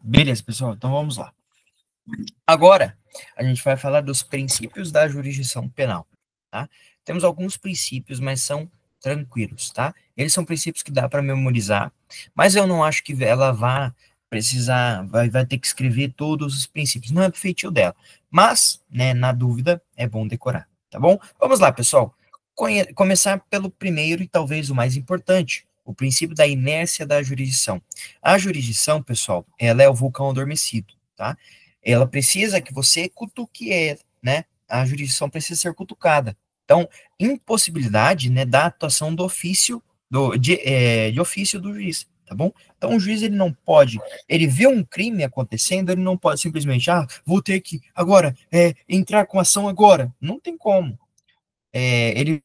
Beleza, pessoal, então vamos lá. Agora, a gente vai falar dos princípios da jurisdição penal, tá? Temos alguns princípios, mas são tranquilos, tá? Eles são princípios que dá para memorizar, mas eu não acho que ela vai ter que escrever todos os princípios, não é do feitio dela. Mas, né, na dúvida, é bom decorar, tá bom? Vamos lá, pessoal. Começar pelo primeiro e talvez o mais importante, o princípio da inércia da jurisdição. A jurisdição, pessoal, ela é o vulcão adormecido, tá? Ela precisa que você cutuque ela, né? A jurisdição precisa ser cutucada. Então, impossibilidade, né, da atuação do ofício, de ofício do juiz, tá tá bom? Então o juiz, ele não pode, ele vê um crime acontecendo, ele não pode simplesmente, vou ter que agora, entrar com ação agora. Não tem como. Ele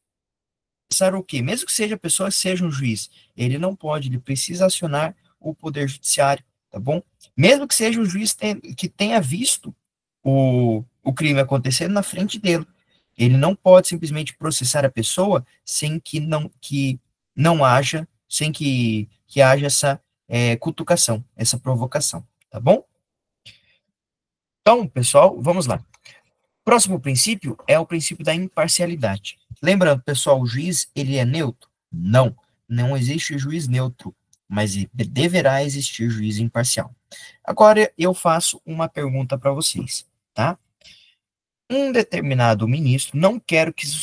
pensar o quê? Mesmo que seja a pessoa, seja um juiz, ele não pode, ele precisa acionar o poder judiciário, tá bom? Mesmo que seja um juiz que tenha visto o crime acontecendo na frente dele. Ele não pode simplesmente processar a pessoa sem que não haja, sem que haja essa cutucação, essa provocação, tá bom? Então, pessoal, vamos lá. Próximo princípio é o princípio da imparcialidade. Lembrando, pessoal, o juiz, ele é neutro? Não, não existe juiz neutro, mas deverá existir juiz imparcial. Agora, eu faço uma pergunta para vocês, tá? Um determinado ministro, não quero que isso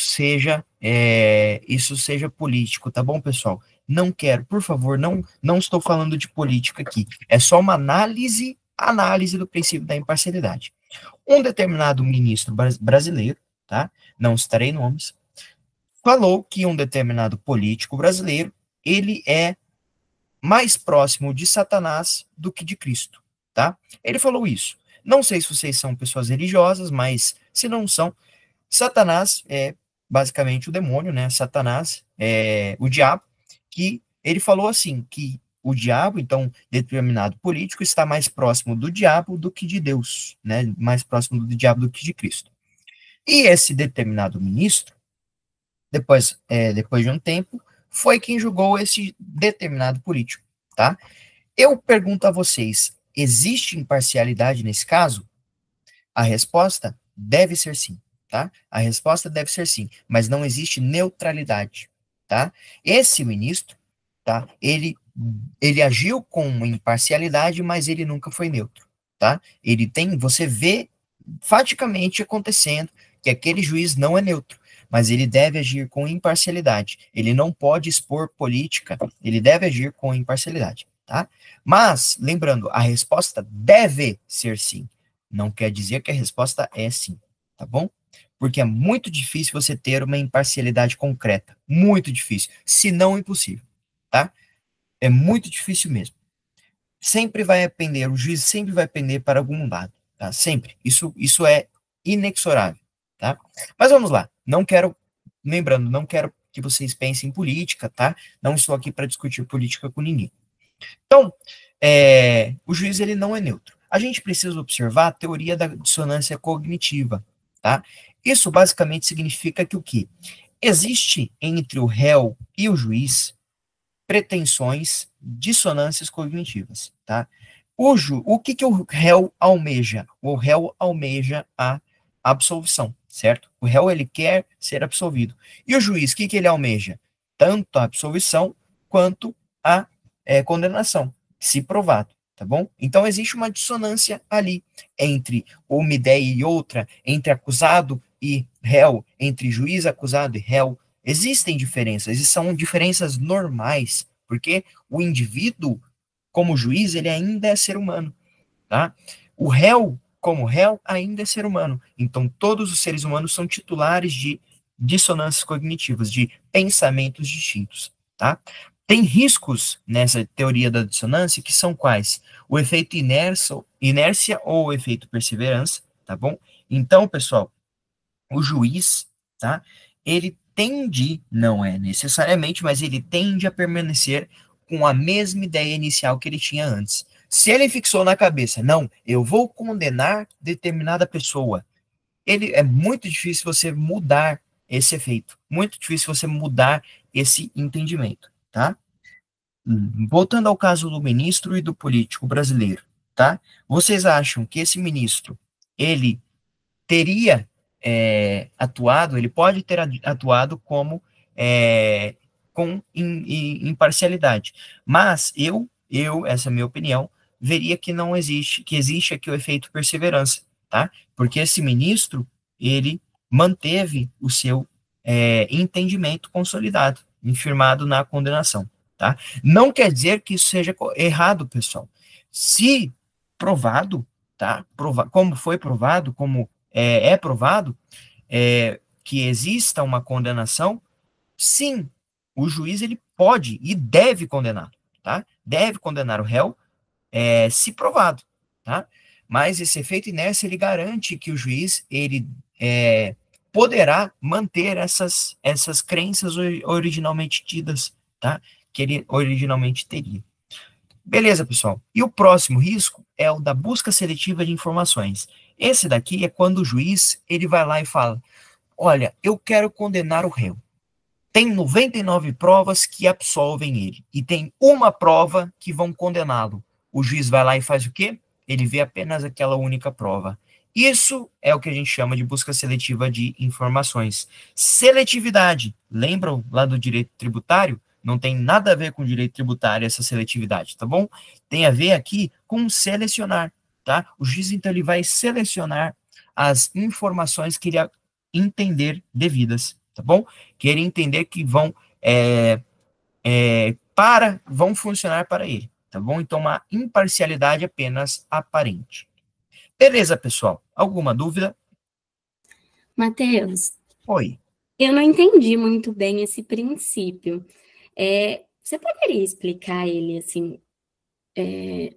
seja político, tá bom, pessoal? Não quero, por favor, não estou falando de política aqui. É só uma análise do princípio da imparcialidade. Um determinado ministro brasileiro, tá? Não citarei nomes, falou que um determinado político brasileiro, ele é mais próximo de Satanás do que de Cristo, tá? Ele falou isso. Não sei se vocês são pessoas religiosas, mas se não são, Satanás é basicamente o demônio, né? Satanás é o diabo, que ele falou assim, que o diabo, então, determinado político, está mais próximo do diabo do que de Deus, né? Mais próximo do diabo do que de Cristo. E esse determinado ministro, depois de um tempo, foi quem julgou esse determinado político, tá? Eu pergunto a vocês, existe imparcialidade nesse caso? A resposta deve ser sim, tá? A resposta deve ser sim, mas não existe neutralidade, tá? Esse ministro, tá? Ele agiu com imparcialidade, mas ele nunca foi neutro, tá? Você vê faticamente acontecendo que aquele juiz não é neutro, mas ele deve agir com imparcialidade. Ele não pode expor política, ele deve agir com imparcialidade, tá? Mas, lembrando, a resposta deve ser sim. Não quer dizer que a resposta é sim, tá bom? Porque é muito difícil você ter uma imparcialidade concreta. Muito difícil, se não impossível, tá? É muito difícil mesmo. Sempre vai pender, o juiz sempre vai pender para algum lado, tá? Sempre. Isso é inexorável, tá? Mas vamos lá. Lembrando, não quero que vocês pensem em política, tá? Não estou aqui para discutir política com ninguém. Então, o juiz, ele não é neutro. A gente precisa observar a teoria da dissonância cognitiva, tá? Isso basicamente significa que o quê? Existe entre o réu e o juiz pretensões, dissonâncias cognitivas, tá? O que o réu almeja? O réu almeja a absolvição, certo? O réu, ele quer ser absolvido. E o juiz, o que ele almeja? Tanto a absolvição quanto a condenação, se provado, tá bom? Então, existe uma dissonância ali entre uma ideia e outra, entre acusado e réu, entre juiz, acusado e réu. Existem diferenças, e são diferenças normais, porque o indivíduo, como juiz, ele ainda é ser humano, tá? O réu, como réu, ainda é ser humano. Então, todos os seres humanos são titulares de dissonâncias cognitivas, de pensamentos distintos, tá? Tem riscos nessa teoria da dissonância que são quais? O efeito inércia ou o efeito perseverança, tá bom? Então, pessoal, o juiz, tá? Ele tende, não é necessariamente, mas ele tende a permanecer com a mesma ideia inicial que ele tinha antes. Se ele fixou na cabeça, não, eu vou condenar determinada pessoa, é muito difícil você mudar esse efeito, muito difícil você mudar esse entendimento, tá? Voltando ao caso do ministro e do político brasileiro, tá? Vocês acham que esse ministro, ele teria atuado, ele pode ter atuado como com imparcialidade, mas essa é a minha opinião, veria que não existe, que existe aqui o efeito perseverança, tá? Porque esse ministro, ele manteve o seu entendimento consolidado, firmado na condenação, tá? Não quer dizer que isso seja errado, pessoal. Se provado, tá? Como foi provado, como é provado que exista uma condenação, sim, o juiz, ele pode e deve condenar, tá? Deve condenar o réu, se provado, tá? Mas esse efeito inércia, ele garante que o juiz, ele poderá manter essas crenças originalmente tidas, tá? Que ele originalmente teria. Beleza, pessoal. E o próximo risco é o da busca seletiva de informações. Esse daqui é quando o juiz, ele vai lá e fala, olha, eu quero condenar o réu. Tem 99 provas que absolvem ele. E tem uma prova que vão condená-lo. O juiz vai lá e faz o quê? Ele vê apenas aquela única prova. Isso é o que a gente chama de busca seletiva de informações. Seletividade. Lembram lá do direito tributário? Não tem nada a ver com direito tributário essa seletividade, tá bom? Tem a ver aqui com selecionar, tá? O juiz, então, ele vai selecionar as informações que ele entender devidas, tá bom? Que ele entender que vão funcionar para ele, tá bom? Então, uma imparcialidade apenas aparente. Beleza, pessoal? Alguma dúvida? Matheus, Oi. eu não entendi muito bem esse princípio. Você poderia explicar ele assim,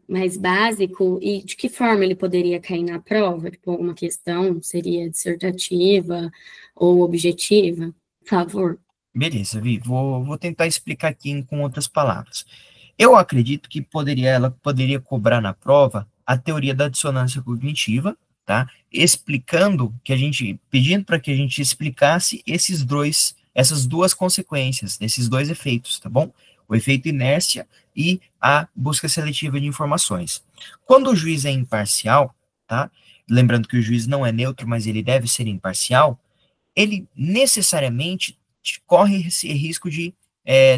mais básico e de que forma ele poderia cair na prova? Tipo, uma questão seria dissertativa ou objetiva? Por favor. Beleza, Vi. Vou tentar explicar aqui com outras palavras. Eu acredito que ela poderia cobrar na prova a teoria da dissonância cognitiva, tá? Pedindo para que a gente explicasse essas duas consequências, esses dois efeitos, tá bom? O efeito inércia e a busca seletiva de informações. Quando o juiz é imparcial, tá? Lembrando que o juiz não é neutro, mas ele deve ser imparcial, ele necessariamente corre esse risco de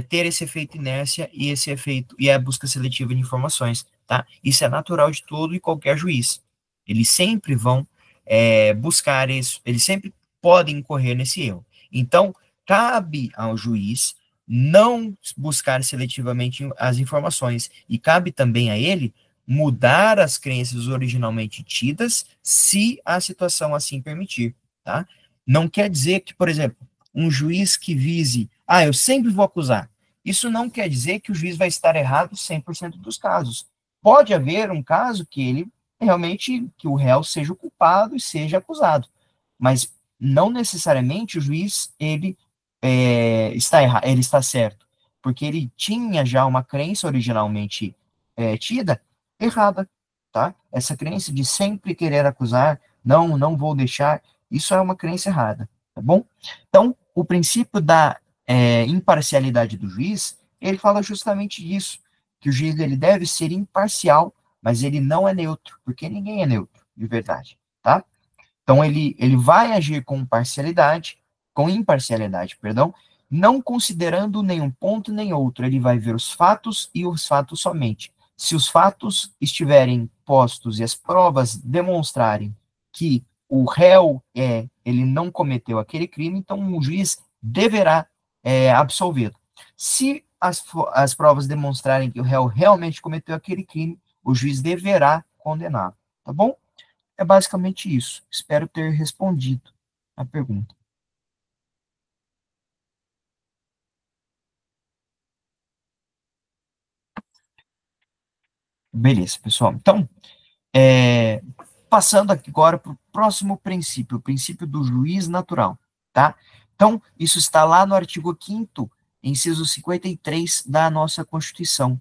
ter esse efeito inércia e esse efeito e a busca seletiva de informações, tá? Isso é natural de todo e qualquer juiz. Eles sempre vão buscar isso, eles sempre podem incorrer nesse erro. Então, cabe ao juiz não buscar seletivamente as informações e cabe também a ele mudar as crenças originalmente tidas, se a situação assim permitir, tá? Não quer dizer que, por exemplo, um juiz que vise, eu sempre vou acusar. Isso não quer dizer que o juiz vai estar errado 100% dos casos. Pode haver um caso que ele realmente, que o réu seja o culpado e seja acusado. Mas não necessariamente o juiz, está errado, ele está certo. Porque ele tinha já uma crença originalmente tida errada, tá? Essa crença de sempre querer acusar, não vou deixar, isso é uma crença errada, tá bom? Então, o princípio da imparcialidade do juiz, ele fala justamente disso, que o juiz ele deve ser imparcial, mas ele não é neutro, porque ninguém é neutro, de verdade, tá? Então, ele vai agir com imparcialidade, perdão, não considerando nenhum ponto nem outro, ele vai ver os fatos e os fatos somente. Se os fatos estiverem postos e as provas demonstrarem que o réu ele não cometeu aquele crime, então o juiz deverá absolvê-lo. Se as provas demonstrarem que o réu realmente cometeu aquele crime, o juiz deverá condená-lo, tá bom? É basicamente isso. Espero ter respondido a pergunta. Beleza, pessoal. Então, passando aqui agora para o próximo princípio, o princípio do juiz natural, tá? Então, isso está lá no artigo 5º, inciso 53 da nossa Constituição.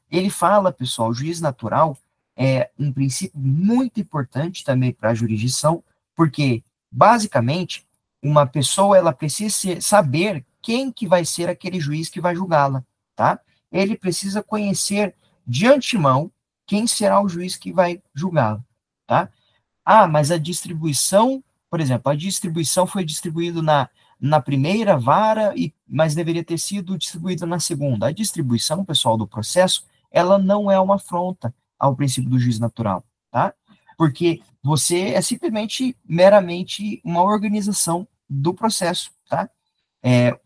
Ele fala, pessoal, o juiz natural é um princípio muito importante também para a jurisdição, porque, basicamente, uma pessoa, ela precisa saber quem que vai ser aquele juiz que vai julgá-la, tá? Ele precisa conhecer de antemão quem será o juiz que vai julgá-la, tá? Mas a distribuição, por exemplo, a distribuição foi distribuída na primeira vara, mas deveria ter sido distribuída na segunda. A distribuição, pessoal, do processo, ela não é uma afronta ao princípio do juiz natural, tá? Porque você é simplesmente, meramente, uma organização do processo, tá?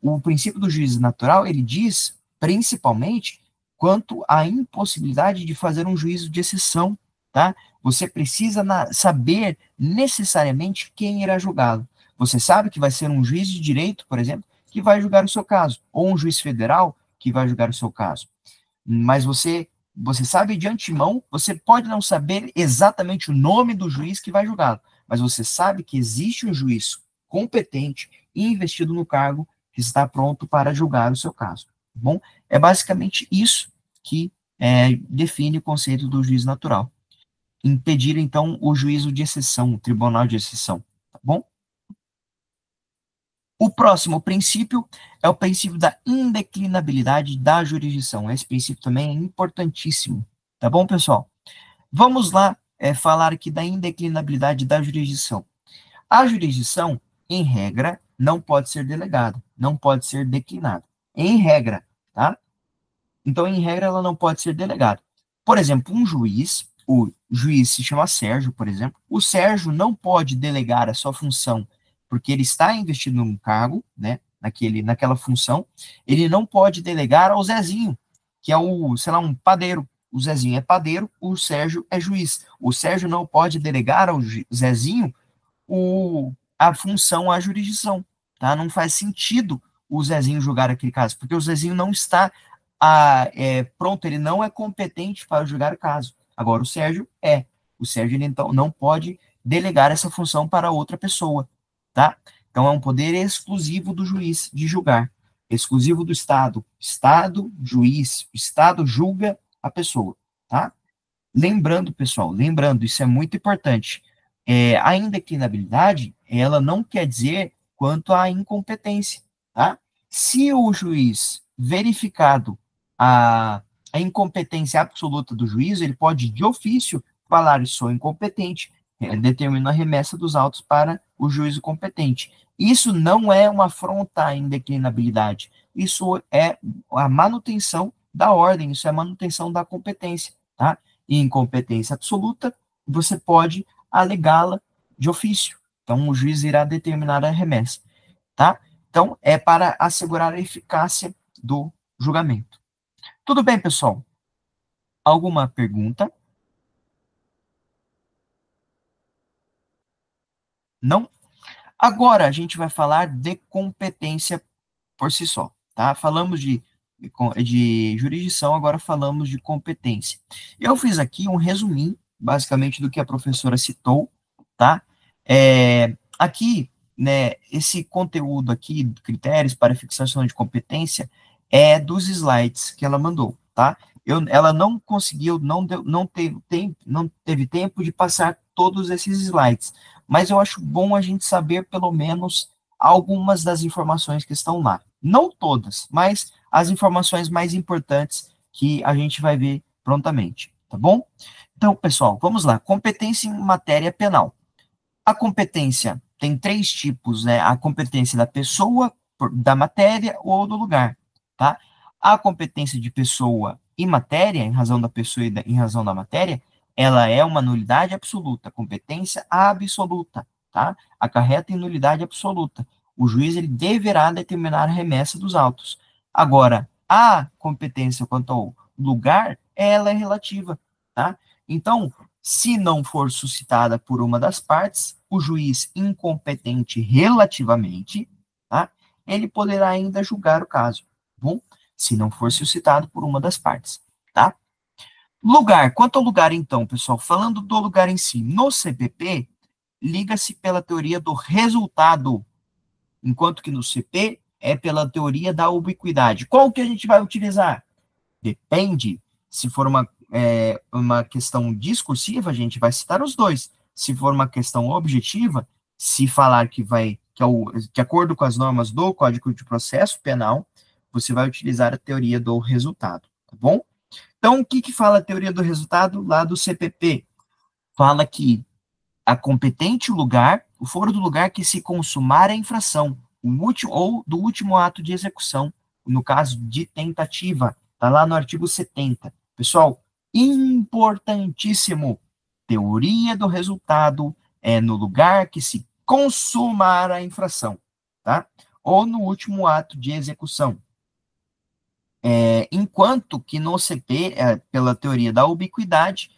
O princípio do juiz natural, ele diz, principalmente, quanto à impossibilidade de fazer um juízo de exceção, tá? Você precisa saber necessariamente quem irá julgá-lo. Você sabe que vai ser um juiz de direito, por exemplo, que vai julgar o seu caso, ou um juiz federal que vai julgar o seu caso. mas você sabe de antemão, você pode não saber exatamente o nome do juiz que vai julgá-lo, mas você sabe que existe um juiz competente e investido no cargo que está pronto para julgar o seu caso, tá bom? É basicamente isso que define o conceito do juiz natural. Impedir, então, o juízo de exceção, o tribunal de exceção, tá bom? O próximo princípio é o princípio da indeclinabilidade da jurisdição. Esse princípio também é importantíssimo, tá bom, pessoal? Vamos lá falar aqui da indeclinabilidade da jurisdição. A jurisdição, em regra, não pode ser delegada, não pode ser declinada. Em regra, tá? Então, em regra, ela não pode ser delegada. Por exemplo, um juiz, o juiz se chama Sérgio, por exemplo, o Sérgio não pode delegar a sua função, porque ele está investido num cargo, né, naquela função, ele não pode delegar ao Zezinho, que é sei lá, um padeiro. O Zezinho é padeiro, o Sérgio é juiz. O Sérgio não pode delegar ao Zezinho a função, a jurisdição, tá? Não faz sentido o Zezinho julgar aquele caso, porque o Zezinho não está pronto, ele não é competente para julgar o caso. Agora, o Sérgio é. O Sérgio, ele, então, não pode delegar essa função para outra pessoa, tá? Então, é um poder exclusivo do juiz de julgar, exclusivo do Estado. Estado, juiz, o Estado julga a pessoa, tá? Lembrando, pessoal, lembrando, isso é muito importante, a indeclinabilidade, ela não quer dizer quanto à incompetência, tá? Se o juiz verificado a incompetência absoluta do juiz, ele pode, de ofício, falar, sou incompetente, determina a remessa dos autos para o juízo competente. Isso não é uma afronta à indeclinabilidade, isso é a manutenção da ordem, isso é a manutenção da competência, tá? E incompetência absoluta, você pode alegá-la de ofício. Então, o juiz irá determinar a remessa, tá? Então, é para assegurar a eficácia do julgamento. Tudo bem, pessoal? Alguma pergunta? Não? Agora, a gente vai falar de competência por si só, tá? Falamos de jurisdição, agora falamos de competência. Eu fiz aqui um resuminho, basicamente, do que a professora citou, tá? Aqui, né, esse conteúdo aqui, critérios para fixação de competência, é dos slides que ela mandou, tá? Ela não conseguiu, não teve tempo de passar todos esses slides, mas eu acho bom a gente saber, pelo menos, algumas das informações que estão lá. Não todas, mas as informações mais importantes que a gente vai ver prontamente, tá bom? Então, pessoal, vamos lá. Competência em matéria penal. A competência tem 3 tipos, né? A competência da pessoa, da matéria ou do lugar, tá? A competência de pessoa e matéria, em razão da pessoa e em razão da matéria, ela é uma nulidade absoluta, competência absoluta, tá? Acarreta em nulidade absoluta. O juiz, ele deverá determinar a remessa dos autos. Agora, a competência quanto ao lugar, ela é relativa, tá? Então, se não for suscitada por uma das partes, o juiz incompetente relativamente, tá? Ele poderá ainda julgar o caso, tá bom? Se não for suscitado por uma das partes, tá? Lugar. Quanto ao lugar, então, pessoal, falando do lugar em si, no CPP, liga-se pela teoria do resultado, enquanto que no CP é pela teoria da ubiquidade. Qual que a gente vai utilizar? Depende. Se for uma questão discursiva, a gente vai citar os dois. Se for uma questão objetiva, se falar de acordo com as normas do Código de Processo Penal, você vai utilizar a teoria do resultado, tá bom? Então, o que fala a teoria do resultado lá do CPP? Fala que a competente lugar, o foro do lugar que se consumar a infração, ou do último ato de execução, no caso de tentativa, está lá no artigo 70. Pessoal, importantíssimo, teoria do resultado é no lugar que se consumar a infração, tá? Ou no último ato de execução. Enquanto que no CP, pela teoria da ubiquidade,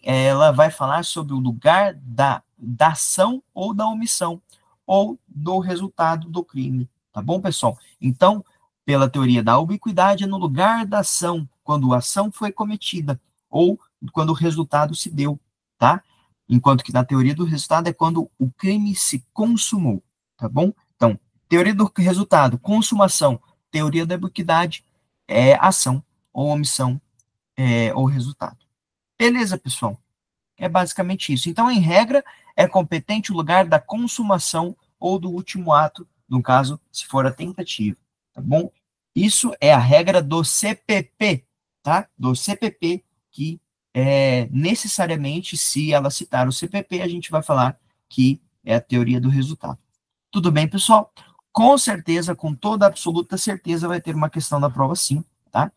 ela vai falar sobre o lugar da ação ou da omissão, ou do resultado do crime, tá bom, pessoal? Então, pela teoria da ubiquidade, é no lugar da ação, quando a ação foi cometida, ou quando o resultado se deu, tá? Enquanto que na teoria do resultado é quando o crime se consumou, tá bom? Então, teoria do resultado, consumação, teoria da ubiquidade, é ação ou omissão ou resultado. Beleza, pessoal? É basicamente isso. Então, em regra, é competente o lugar da consumação ou do último ato, no caso, se for a tentativa, tá bom? Isso é a regra do CPP, tá? Do CPP, que necessariamente, se ela citar o CPP, a gente vai falar que é a teoria do resultado. Tudo bem, pessoal? Com certeza, com toda absoluta certeza, vai ter uma questão da prova sim, tá?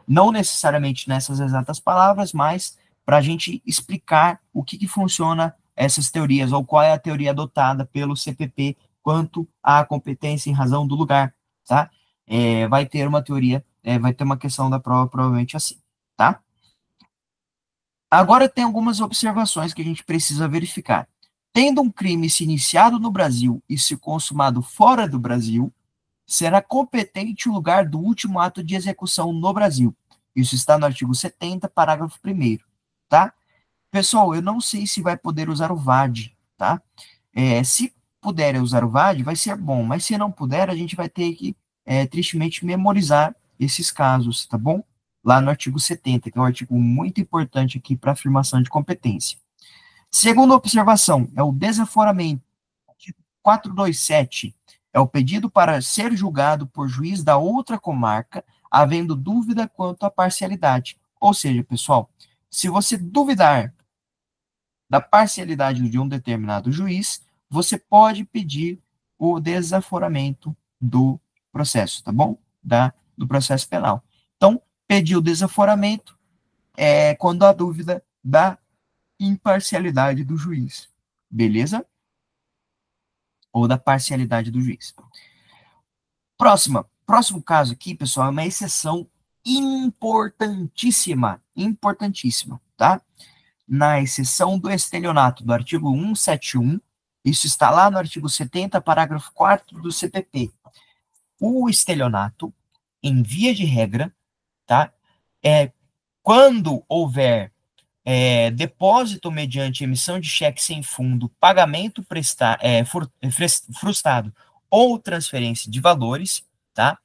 Não necessariamente nessas exatas palavras, mas para a gente explicar o que funciona essas teorias, ou qual é a teoria adotada pelo CPP quanto à competência em razão do lugar, tá? Vai ter uma teoria, vai ter uma questão da prova provavelmente assim, tá? Agora tem algumas observações que a gente precisa verificar. Tendo um crime se iniciado no Brasil e se consumado fora do Brasil, será competente o lugar do último ato de execução no Brasil. Isso está no artigo 70, parágrafo 1º, tá? Pessoal, eu não sei se vai poder usar o VAD, tá? Se puder usar o VAD, vai ser bom, mas se não puder, a gente vai ter que, tristemente, memorizar esses casos, tá bom? Lá no artigo 70, que é um artigo muito importante aqui para afirmação de competência. Segunda observação, é o desaforamento. Artigo 427, é o pedido para ser julgado por juiz da outra comarca, havendo dúvida quanto à parcialidade. Ou seja, pessoal, se você duvidar da parcialidade de um determinado juiz, você pode pedir o desaforamento do processo, tá bom? Do processo penal. Então, pedir o desaforamento é quando há dúvida da imparcialidade do juiz, beleza? Ou da parcialidade do juiz. Próximo caso aqui, pessoal, é uma exceção importantíssima, tá? Na exceção do estelionato, do artigo 171, isso está lá no artigo 70, parágrafo 4º do CPP. O estelionato, em via de regra, tá? Quando houver depósito mediante emissão de cheque sem fundo, pagamento frustrado ou transferência de valores, tá?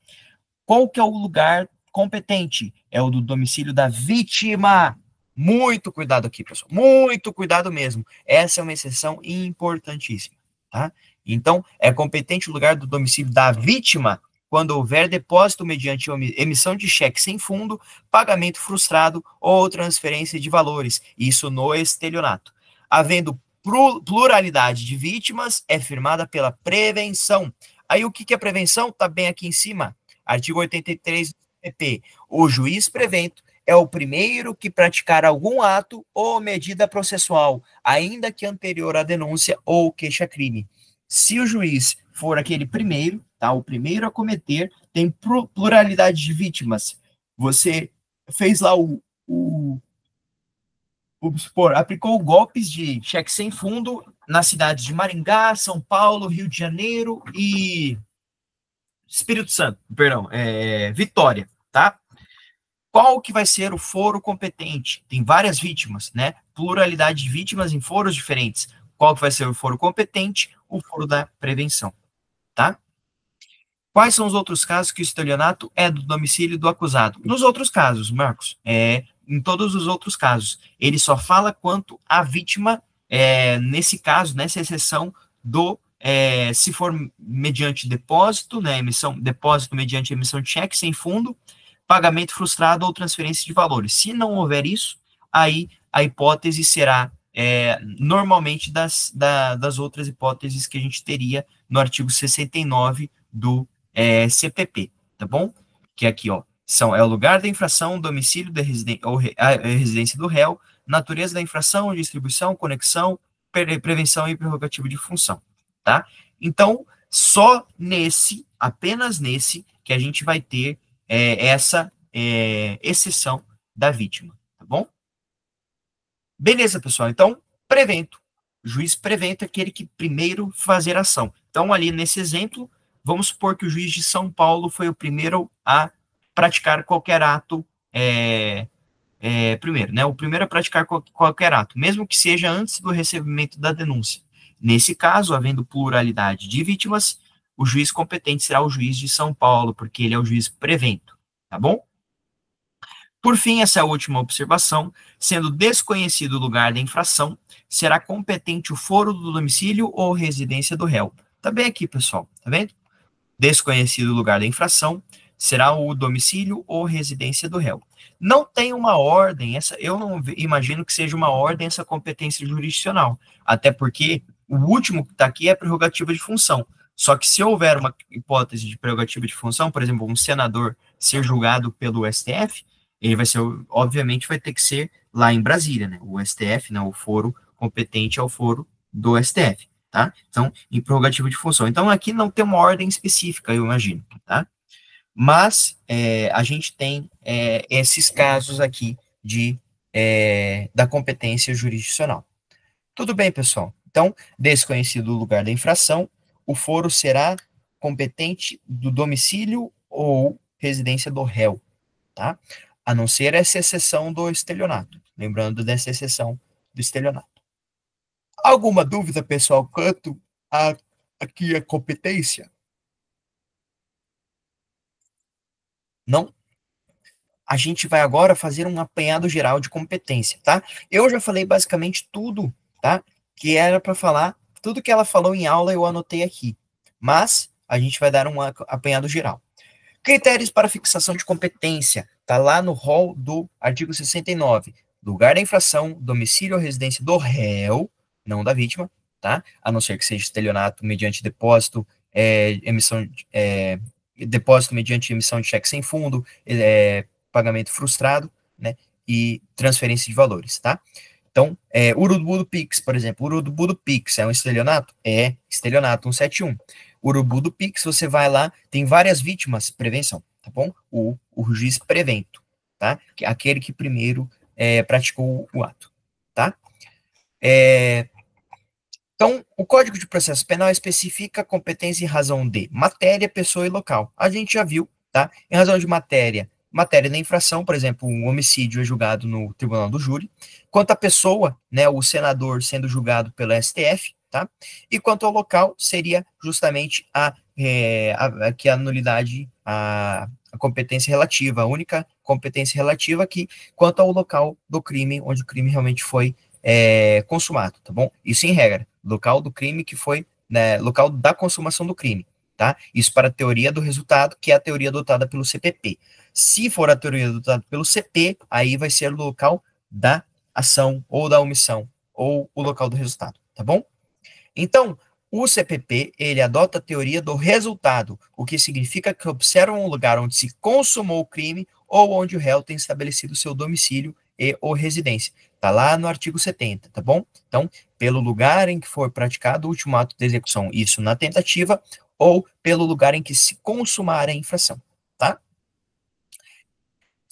Qual que é o lugar competente? É o do domicílio da vítima. Muito cuidado aqui, pessoal. Muito cuidado mesmo. Essa é uma exceção importantíssima, tá? Então, é competente o lugar do domicílio da vítima quando houver depósito mediante emissão de cheque sem fundo, pagamento frustrado ou transferência de valores. Isso no estelionato. Havendo pluralidade de vítimas, é firmada pela prevenção. Aí, o que é prevenção? Está bem aqui em cima. Artigo 83 do CPP. O juiz prevento é o primeiro que praticar algum ato ou medida processual, ainda que anterior à denúncia ou queixa-crime. Se o juiz for aquele primeiro, tá? O primeiro a cometer, tem pluralidade de vítimas. Você fez lá vamos supor, aplicou golpes de cheque sem fundo nas cidades de Maringá, São Paulo, Rio de Janeiro e Espírito Santo, perdão, Vitória, tá? Qual que vai ser o foro competente? Tem várias vítimas, né? Pluralidade de vítimas em foros diferentes. Qual que vai ser o foro competente? O foro da prevenção, tá? Quais são os outros casos que o estelionato é do domicílio do acusado? Nos outros casos, Marcos, em todos os outros casos, ele só fala quanto a vítima, nesse caso, nessa exceção se for mediante depósito, né, depósito mediante emissão de cheque sem fundo, pagamento frustrado ou transferência de valores. Se não houver isso, aí a hipótese será normalmente das outras hipóteses que a gente teria no artigo 69 do CPP, tá bom? Que aqui, ó, é o lugar da infração, domicílio da a residência do réu, natureza da infração, distribuição, conexão, prevenção e prerrogativo de função, tá? Então, só apenas nesse, que a gente vai ter essa exceção da vítima, tá bom? Beleza, pessoal. Então, prevento. O juiz prevento é aquele que primeiro fazer ação. Então, ali nesse exemplo, Vamos supor que o juiz de São Paulo foi o primeiro a praticar qualquer ato, primeiro, né? O primeiro a praticar qualquer ato, mesmo que seja antes do recebimento da denúncia. Nesse caso, havendo pluralidade de vítimas, o juiz competente será o juiz de São Paulo, porque ele é o juiz prevento, tá bom? Por fim, essa última observação, sendo desconhecido o lugar da infração, será competente o foro do domicílio ou residência do réu. Tá bem aqui, pessoal, tá vendo? Desconhecido o lugar da infração, será o domicílio ou residência do réu. Não tem uma ordem, eu não imagino que seja uma ordem essa competência jurisdicional, até porque o último que está aqui é prerrogativa de função. Só que se houver uma hipótese de prerrogativa de função, por exemplo, um senador ser julgado pelo STF, ele vai ser, obviamente, vai ter que ser lá em Brasília, né? O STF, né? O foro competente é o foro do STF, tá? Então, em prerrogativa de função. Então, aqui não tem uma ordem específica, eu imagino, tá? Mas a gente tem esses casos aqui da competência jurisdicional. Tudo bem, pessoal? Então, desconhecido o lugar da infração, o foro será competente do domicílio ou residência do réu, tá? A não ser essa exceção do estelionato. Lembrando dessa exceção do estelionato. Alguma dúvida, pessoal, quanto aqui a competência? Não? A gente vai agora fazer um apanhado geral de competência, tá? Eu já falei basicamente tudo, tá? Que era para falar, tudo que ela falou em aula eu anotei aqui. Mas a gente vai dar um apanhado geral. Critérios para fixação de competência, tá lá no rol do artigo 69. Lugar da infração, domicílio ou residência do réu, não da vítima, tá? A não ser que seja estelionato mediante depósito, depósito mediante emissão de cheque sem fundo, pagamento frustrado, né? E transferência de valores, tá? Então, Urubu do Pix, por exemplo, Urubu do Pix é um estelionato? É estelionato 171. Urubu do Pix, você vai lá, tem várias vítimas, prevenção, tá bom? O juiz prevento, tá? Aquele que primeiro praticou o ato, tá? Então, o Código de Processo Penal especifica a competência em razão de matéria, pessoa e local. A gente já viu, tá? Em razão de matéria da infração, por exemplo, um homicídio é julgado no tribunal do júri. Quanto à pessoa, né, o senador sendo julgado pelo STF, tá? E quanto ao local, seria justamente a nulidade, a competência relativa, a única competência relativa que, quanto ao local do crime, onde o crime realmente foi consumado, tá bom? Isso em regra, local do crime que foi, né, local da consumação do crime, tá? Isso para a teoria do resultado, que é a teoria adotada pelo CPP. Se for a teoria adotada pelo CP, aí vai ser o local da ação ou da omissão, ou o local do resultado, tá bom? Então, o CPP, ele adota a teoria do resultado, o que significa que observa um lugar onde se consumou o crime ou onde o réu tem estabelecido seu domicílio e ou residência. Está lá no artigo 70, tá bom? Então, pelo lugar em que for praticado o último ato de execução, isso na tentativa, ou pelo lugar em que se consumar a infração, tá?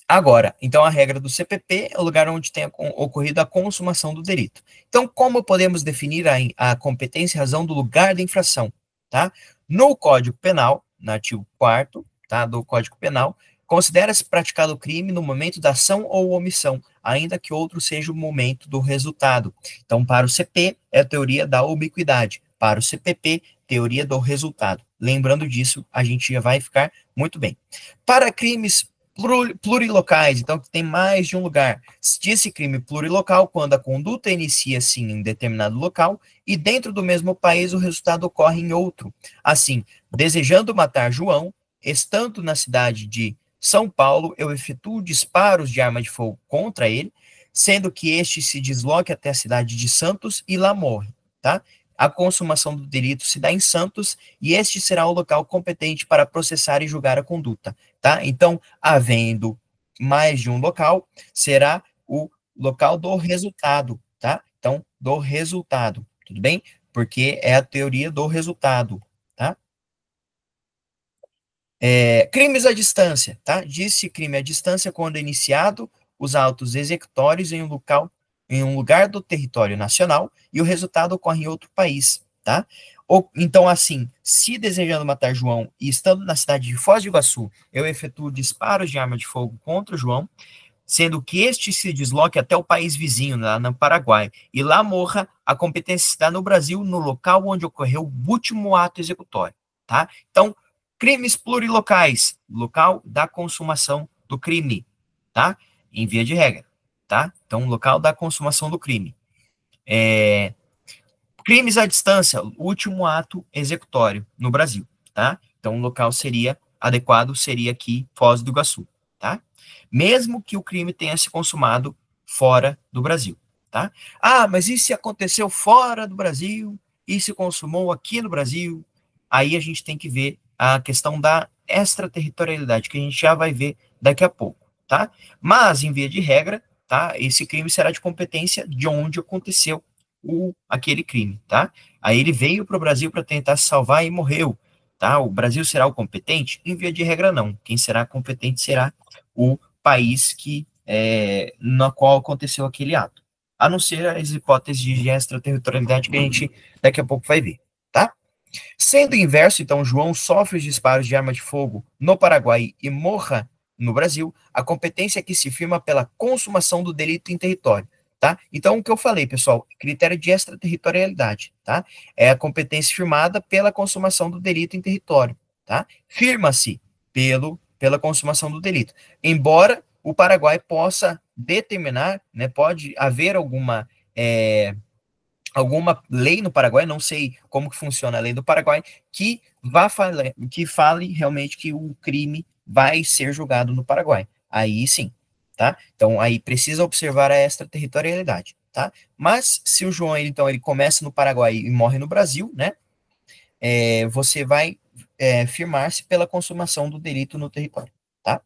Agora, então a regra do CPP é o lugar onde tenha ocorrido a consumação do delito. Então, como podemos definir a competência e razão do lugar da infração, tá? No Código Penal, no artigo 4º, tá, do Código Penal, considera-se praticado o crime no momento da ação ou omissão, ainda que outro seja o momento do resultado. Então, para o CP, é a teoria da ubiquidade. Para o CPP, teoria do resultado. Lembrando disso, a gente já vai ficar muito bem. Para crimes plurilocais, então que tem mais de um lugar. Diz-se crime plurilocal quando a conduta inicia-se em determinado local e dentro do mesmo país o resultado ocorre em outro. Assim, desejando matar João, estando na cidade de São Paulo, eu efetuo disparos de arma de fogo contra ele, sendo que este se desloque até a cidade de Santos e lá morre, tá? A consumação do delito se dá em Santos e este será o local competente para processar e julgar a conduta, tá? Então, havendo mais de um local, será o local do resultado, tá? Então, do resultado, tudo bem? Porque é a teoria do resultado, tá? Crimes à distância, tá? Diz-se crime à distância quando é iniciado os autos executórios em um lugar do território nacional e o resultado ocorre em outro país, tá? Então, assim, se desejando matar João e estando na cidade de Foz do Iguaçu, eu efetuo disparos de arma de fogo contra o João, sendo que este se desloque até o país vizinho, lá no Paraguai, e lá morra, a competência se dá no Brasil, no local onde ocorreu o último ato executório, tá? Então, crimes plurilocais, local da consumação do crime, tá? Em via de regra, tá? Então, local da consumação do crime. Crimes à distância, último ato executório no Brasil, tá? Então, o local adequado seria aqui Foz do Iguaçu, tá? Mesmo que o crime tenha se consumado fora do Brasil, tá? Ah, mas e se aconteceu fora do Brasil e se consumou aqui no Brasil? Aí a gente tem que ver a questão da extraterritorialidade, que a gente já vai ver daqui a pouco, tá? Mas, em via de regra, tá? Esse crime será de competência de onde aconteceu aquele crime, tá? Aí ele veio para o Brasil para tentar se salvar e morreu, tá? O Brasil será o competente? Em via de regra, não. Quem será competente será o país na qual aconteceu aquele ato. A não ser as hipóteses de extraterritorialidade que a gente daqui a pouco vai ver, tá? Sendo inverso, então, João sofre os disparos de arma de fogo no Paraguai e morra no Brasil, a competência que se firma pela consumação do delito em território, tá? Então, o que eu falei, pessoal, critério de extraterritorialidade, tá? É a competência firmada pela consumação do delito em território, tá? Firma-se pela consumação do delito. Embora o Paraguai possa determinar, né, pode haver alguma lei no Paraguai, não sei como que funciona a lei do Paraguai, que fale realmente que o crime vai ser julgado no Paraguai. Aí sim, tá? Então, aí precisa observar a extraterritorialidade, tá? Mas, se o João, então, ele começa no Paraguai e morre no Brasil, né? Você vai firmar-se pela consumação do delito no território, tá?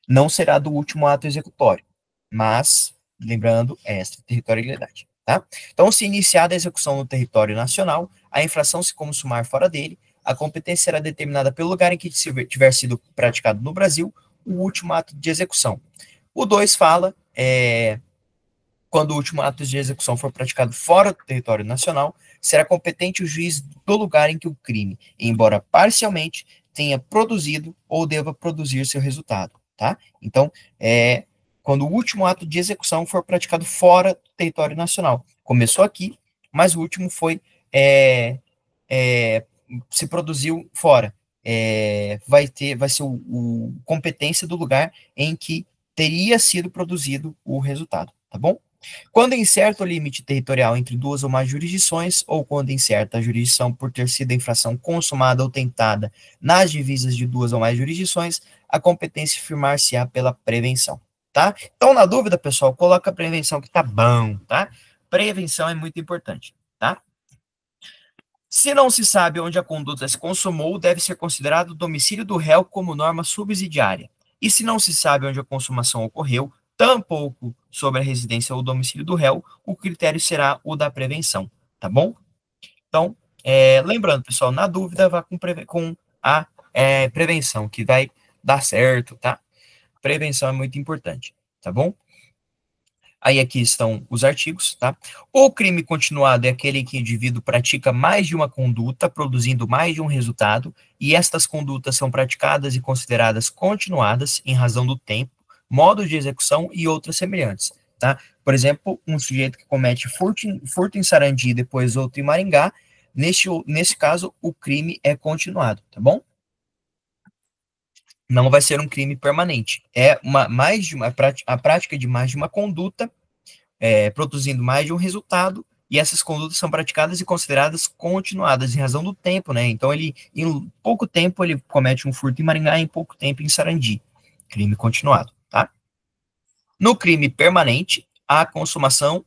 Não será do último ato executório, mas, lembrando, é extraterritorialidade. Tá? Então, se iniciada a execução no território nacional, a infração se consumar fora dele, a competência será determinada pelo lugar em que tiver sido praticado no Brasil o último ato de execução. O 2 fala, quando o último ato de execução for praticado fora do território nacional, será competente o juiz do lugar em que o crime, embora parcialmente, tenha produzido ou deva produzir seu resultado. Tá? Então, quando o último ato de execução for praticado fora do território nacional. Começou aqui, mas o último se produziu fora. Vai ser o competência do lugar em que teria sido produzido o resultado, tá bom? Quando incerto o limite territorial entre duas ou mais jurisdições, ou quando incerta a jurisdição por ter sido a infração consumada ou tentada nas divisas de duas ou mais jurisdições, a competência firmar-se-á pela prevenção, tá? Então, na dúvida, pessoal, coloca a prevenção que tá bom, tá? Prevenção é muito importante, tá? Se não se sabe onde a conduta se consumou, deve ser considerado o domicílio do réu como norma subsidiária. E se não se sabe onde a consumação ocorreu, tampouco sobre a residência ou domicílio do réu, o critério será o da prevenção, tá bom? Então, lembrando, pessoal, na dúvida, vá com a prevenção, que vai dar certo, tá? Prevenção é muito importante, tá bom? Aí aqui estão os artigos, tá? O crime continuado é aquele em que o indivíduo pratica mais de uma conduta, produzindo mais de um resultado, e estas condutas são praticadas e consideradas continuadas em razão do tempo, modo de execução e outras semelhantes, tá? Por exemplo, um sujeito que comete furto em Sarandi e depois outro em Maringá, nesse caso, o crime é continuado, tá bom? Não vai ser um crime permanente. É a prática de mais de uma conduta, produzindo mais de um resultado, e essas condutas são praticadas e consideradas continuadas em razão do tempo, né? Então, em pouco tempo, ele comete um furto em Maringá, em pouco tempo em Sarandi. Crime continuado, tá? No crime permanente, a consumação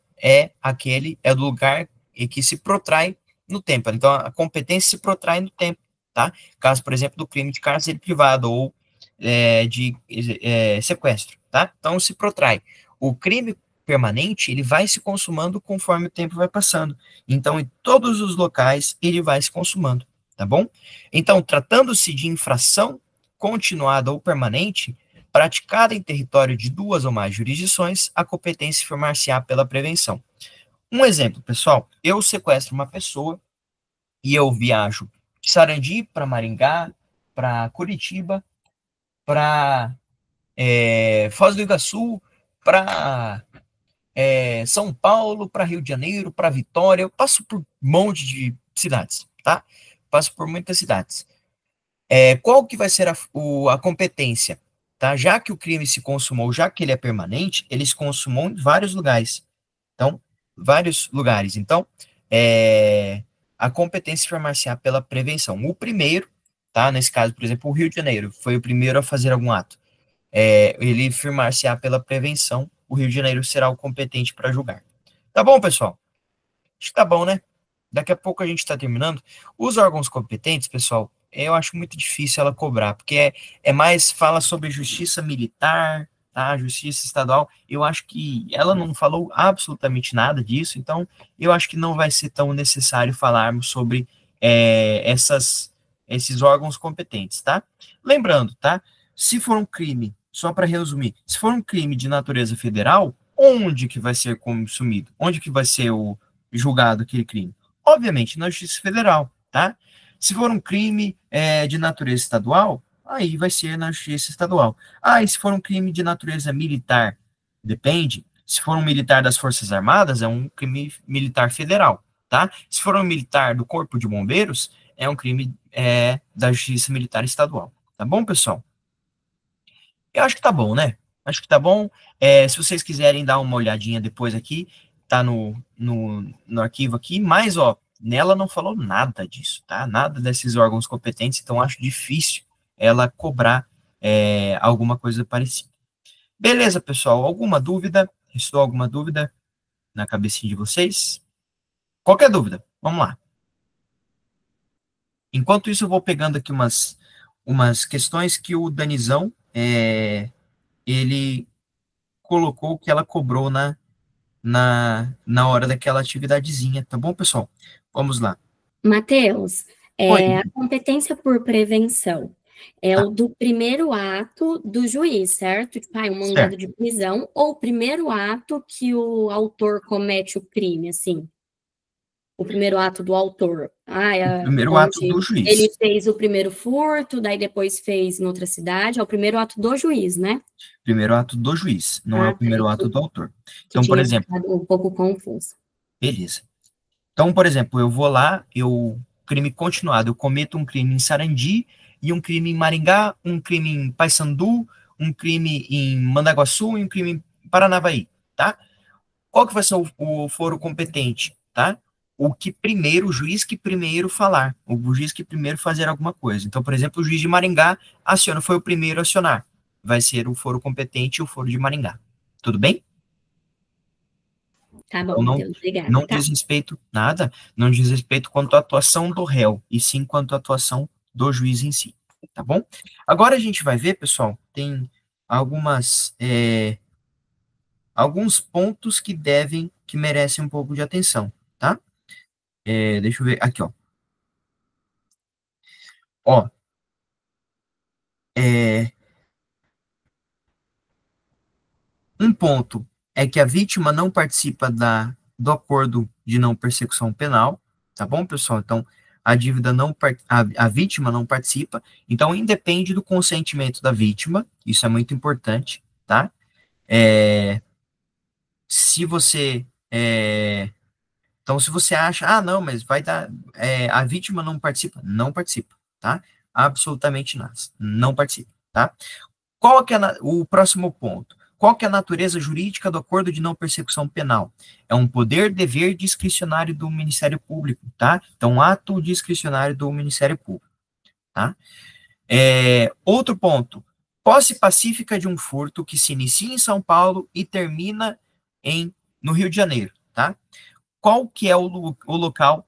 do lugar em que se protrai no tempo. Então, a competência se protrai no tempo, tá? Caso, por exemplo, do crime de cárcere privado ou de sequestro, tá? Então, se protrai. O crime permanente, ele vai se consumando conforme o tempo vai passando. Então, em todos os locais, ele vai se consumando, tá bom? Então, tratando-se de infração continuada ou permanente, praticada em território de duas ou mais jurisdições, a competência firmar-se-á pela prevenção. Um exemplo, pessoal, eu sequestro uma pessoa e eu viajo de Sarandi para Maringá, para Curitiba, para Foz do Iguaçu, para São Paulo, para Rio de Janeiro, para Vitória, eu passo por um monte de cidades, tá? Passo por muitas cidades. Qual que vai ser a competência? Tá? Já que o crime se consumou, já que ele é permanente, ele se consumou em vários lugares. Então, vários lugares. Então, a competência far-se-á pela prevenção. O primeiro, tá? Nesse caso, por exemplo, o Rio de Janeiro foi o primeiro a fazer algum ato. Ele firmar-se-á pela prevenção, o Rio de Janeiro será o competente para julgar. Tá bom, pessoal? Acho que tá bom, né? Daqui a pouco a gente está terminando. Os órgãos competentes, pessoal, eu acho muito difícil ela cobrar, porque mais, fala sobre justiça militar, tá? Justiça estadual. Eu acho que ela não falou absolutamente nada disso, então eu acho que não vai ser tão necessário falarmos sobre esses órgãos competentes, tá? Lembrando, tá? Se for um crime, só para resumir, se for um crime de natureza federal, onde que vai ser consumido? Onde que vai ser julgado aquele crime? Obviamente, na Justiça Federal, tá? Se for um crime de natureza estadual, aí vai ser na Justiça Estadual. E se for um crime de natureza militar, depende. Se for um militar das Forças Armadas, é um crime militar federal, tá? Se for um militar do Corpo de Bombeiros, é um crime da Justiça Militar Estadual. Tá bom, pessoal? Eu acho que tá bom, né? Acho que tá bom. Se vocês quiserem dar uma olhadinha depois aqui, tá no arquivo aqui, mas, ó, nela não falou nada disso, tá? Nada desses órgãos competentes, então acho difícil ela cobrar alguma coisa parecida. Beleza, pessoal? Alguma dúvida? Restou alguma dúvida na cabecinha de vocês? Qualquer dúvida, vamos lá. Enquanto isso, eu vou pegando aqui umas questões que o Danizão, ele colocou que ela cobrou na hora daquela atividadezinha, tá bom, pessoal? Vamos lá. Matheus, Oi. a competência por prevenção é o do primeiro ato do juiz, certo? Tipo, um mandado de prisão, ou o primeiro ato que o autor comete o crime, assim? O primeiro ato do autor. O primeiro ato do juiz. Ele fez o primeiro furto, daí depois fez em outra cidade, é o primeiro ato do juiz, né? Primeiro ato do juiz, não é o primeiro ato do autor. Então, por exemplo... um pouco confuso. Beleza. Então, por exemplo, eu vou lá, crime continuado, eu cometo um crime em Sarandi, e um crime em Maringá, um crime em Paysandu, um crime em Mandaguaçu e um crime em Paranavaí, tá? Qual que vai ser o foro competente, tá? O juiz que primeiro falar, o juiz que primeiro fazer alguma coisa. Então, por exemplo, o juiz de Maringá foi o primeiro a acionar. Vai ser o foro competente e o foro de Maringá. Tudo bem? Tá bom, então, obrigada. Não diz respeito, nada, não diz respeito quanto à atuação do réu, e sim quanto à atuação do juiz em si, tá bom? Agora a gente vai ver, pessoal, tem alguns pontos que merecem um pouco de atenção, tá? Deixa eu ver, aqui, ó. Um ponto é que a vítima não participa do acordo de não persecução penal, tá bom, pessoal? Então, a vítima não participa, então independe do consentimento da vítima, isso é muito importante, tá? Se você então, se você acha, não, mas vai dar, a vítima não participa, tá? Absolutamente nada, não participa, tá? Qual que é o próximo ponto? Qual que é a natureza jurídica do acordo de não persecução penal? É um poder-dever discricionário do Ministério Público, tá? Então, ato discricionário do Ministério Público, tá? Outro ponto, posse pacífica de um furto que se inicia em São Paulo e termina no Rio de Janeiro, tá? Qual que é o local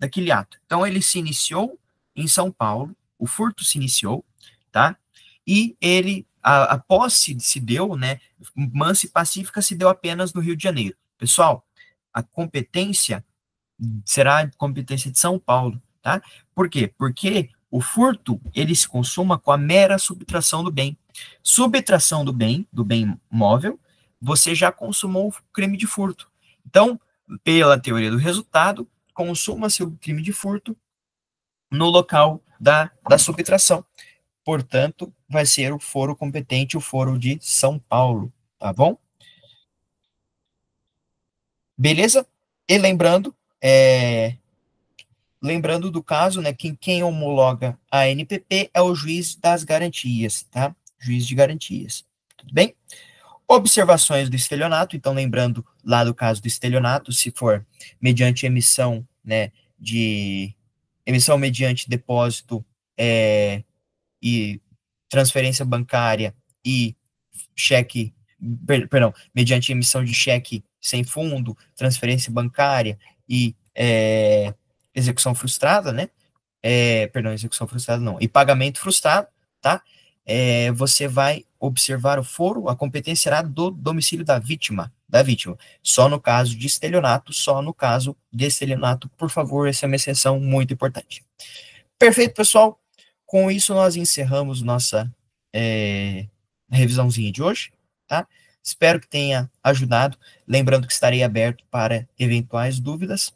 daquele ato? Então, ele se iniciou em São Paulo, o furto se iniciou, tá? E a posse se deu, né? Mansa e pacífica se deu apenas no Rio de Janeiro. Pessoal, a competência será a competência de São Paulo, tá? Por quê? Porque o furto, ele se consuma com a mera subtração do bem. Subtração do bem móvel, você já consumou o crime de furto. Então, pela teoria do resultado, consuma-se o crime de furto no local da subtração. Portanto, vai ser o foro competente, o foro de São Paulo, tá bom? Beleza? E lembrando do caso, né, quem homologa a NPP é o juiz das garantias, tá? Juiz de garantias. Tudo bem? Observações do estelionato, então lembrando lá do caso do estelionato, se for mediante emissão, né, emissão mediante depósito e transferência bancária e cheque, perdão, mediante emissão de cheque sem fundo, transferência bancária e execução frustrada, né? Perdão, execução frustrada não, e pagamento frustrado, tá? Você vai observar o foro, a competência será do domicílio da vítima, só no caso de estelionato, por favor, essa é uma exceção muito importante. Perfeito, pessoal, com isso nós encerramos nossa revisãozinha de hoje, tá? Espero que tenha ajudado, lembrando que estarei aberto para eventuais dúvidas,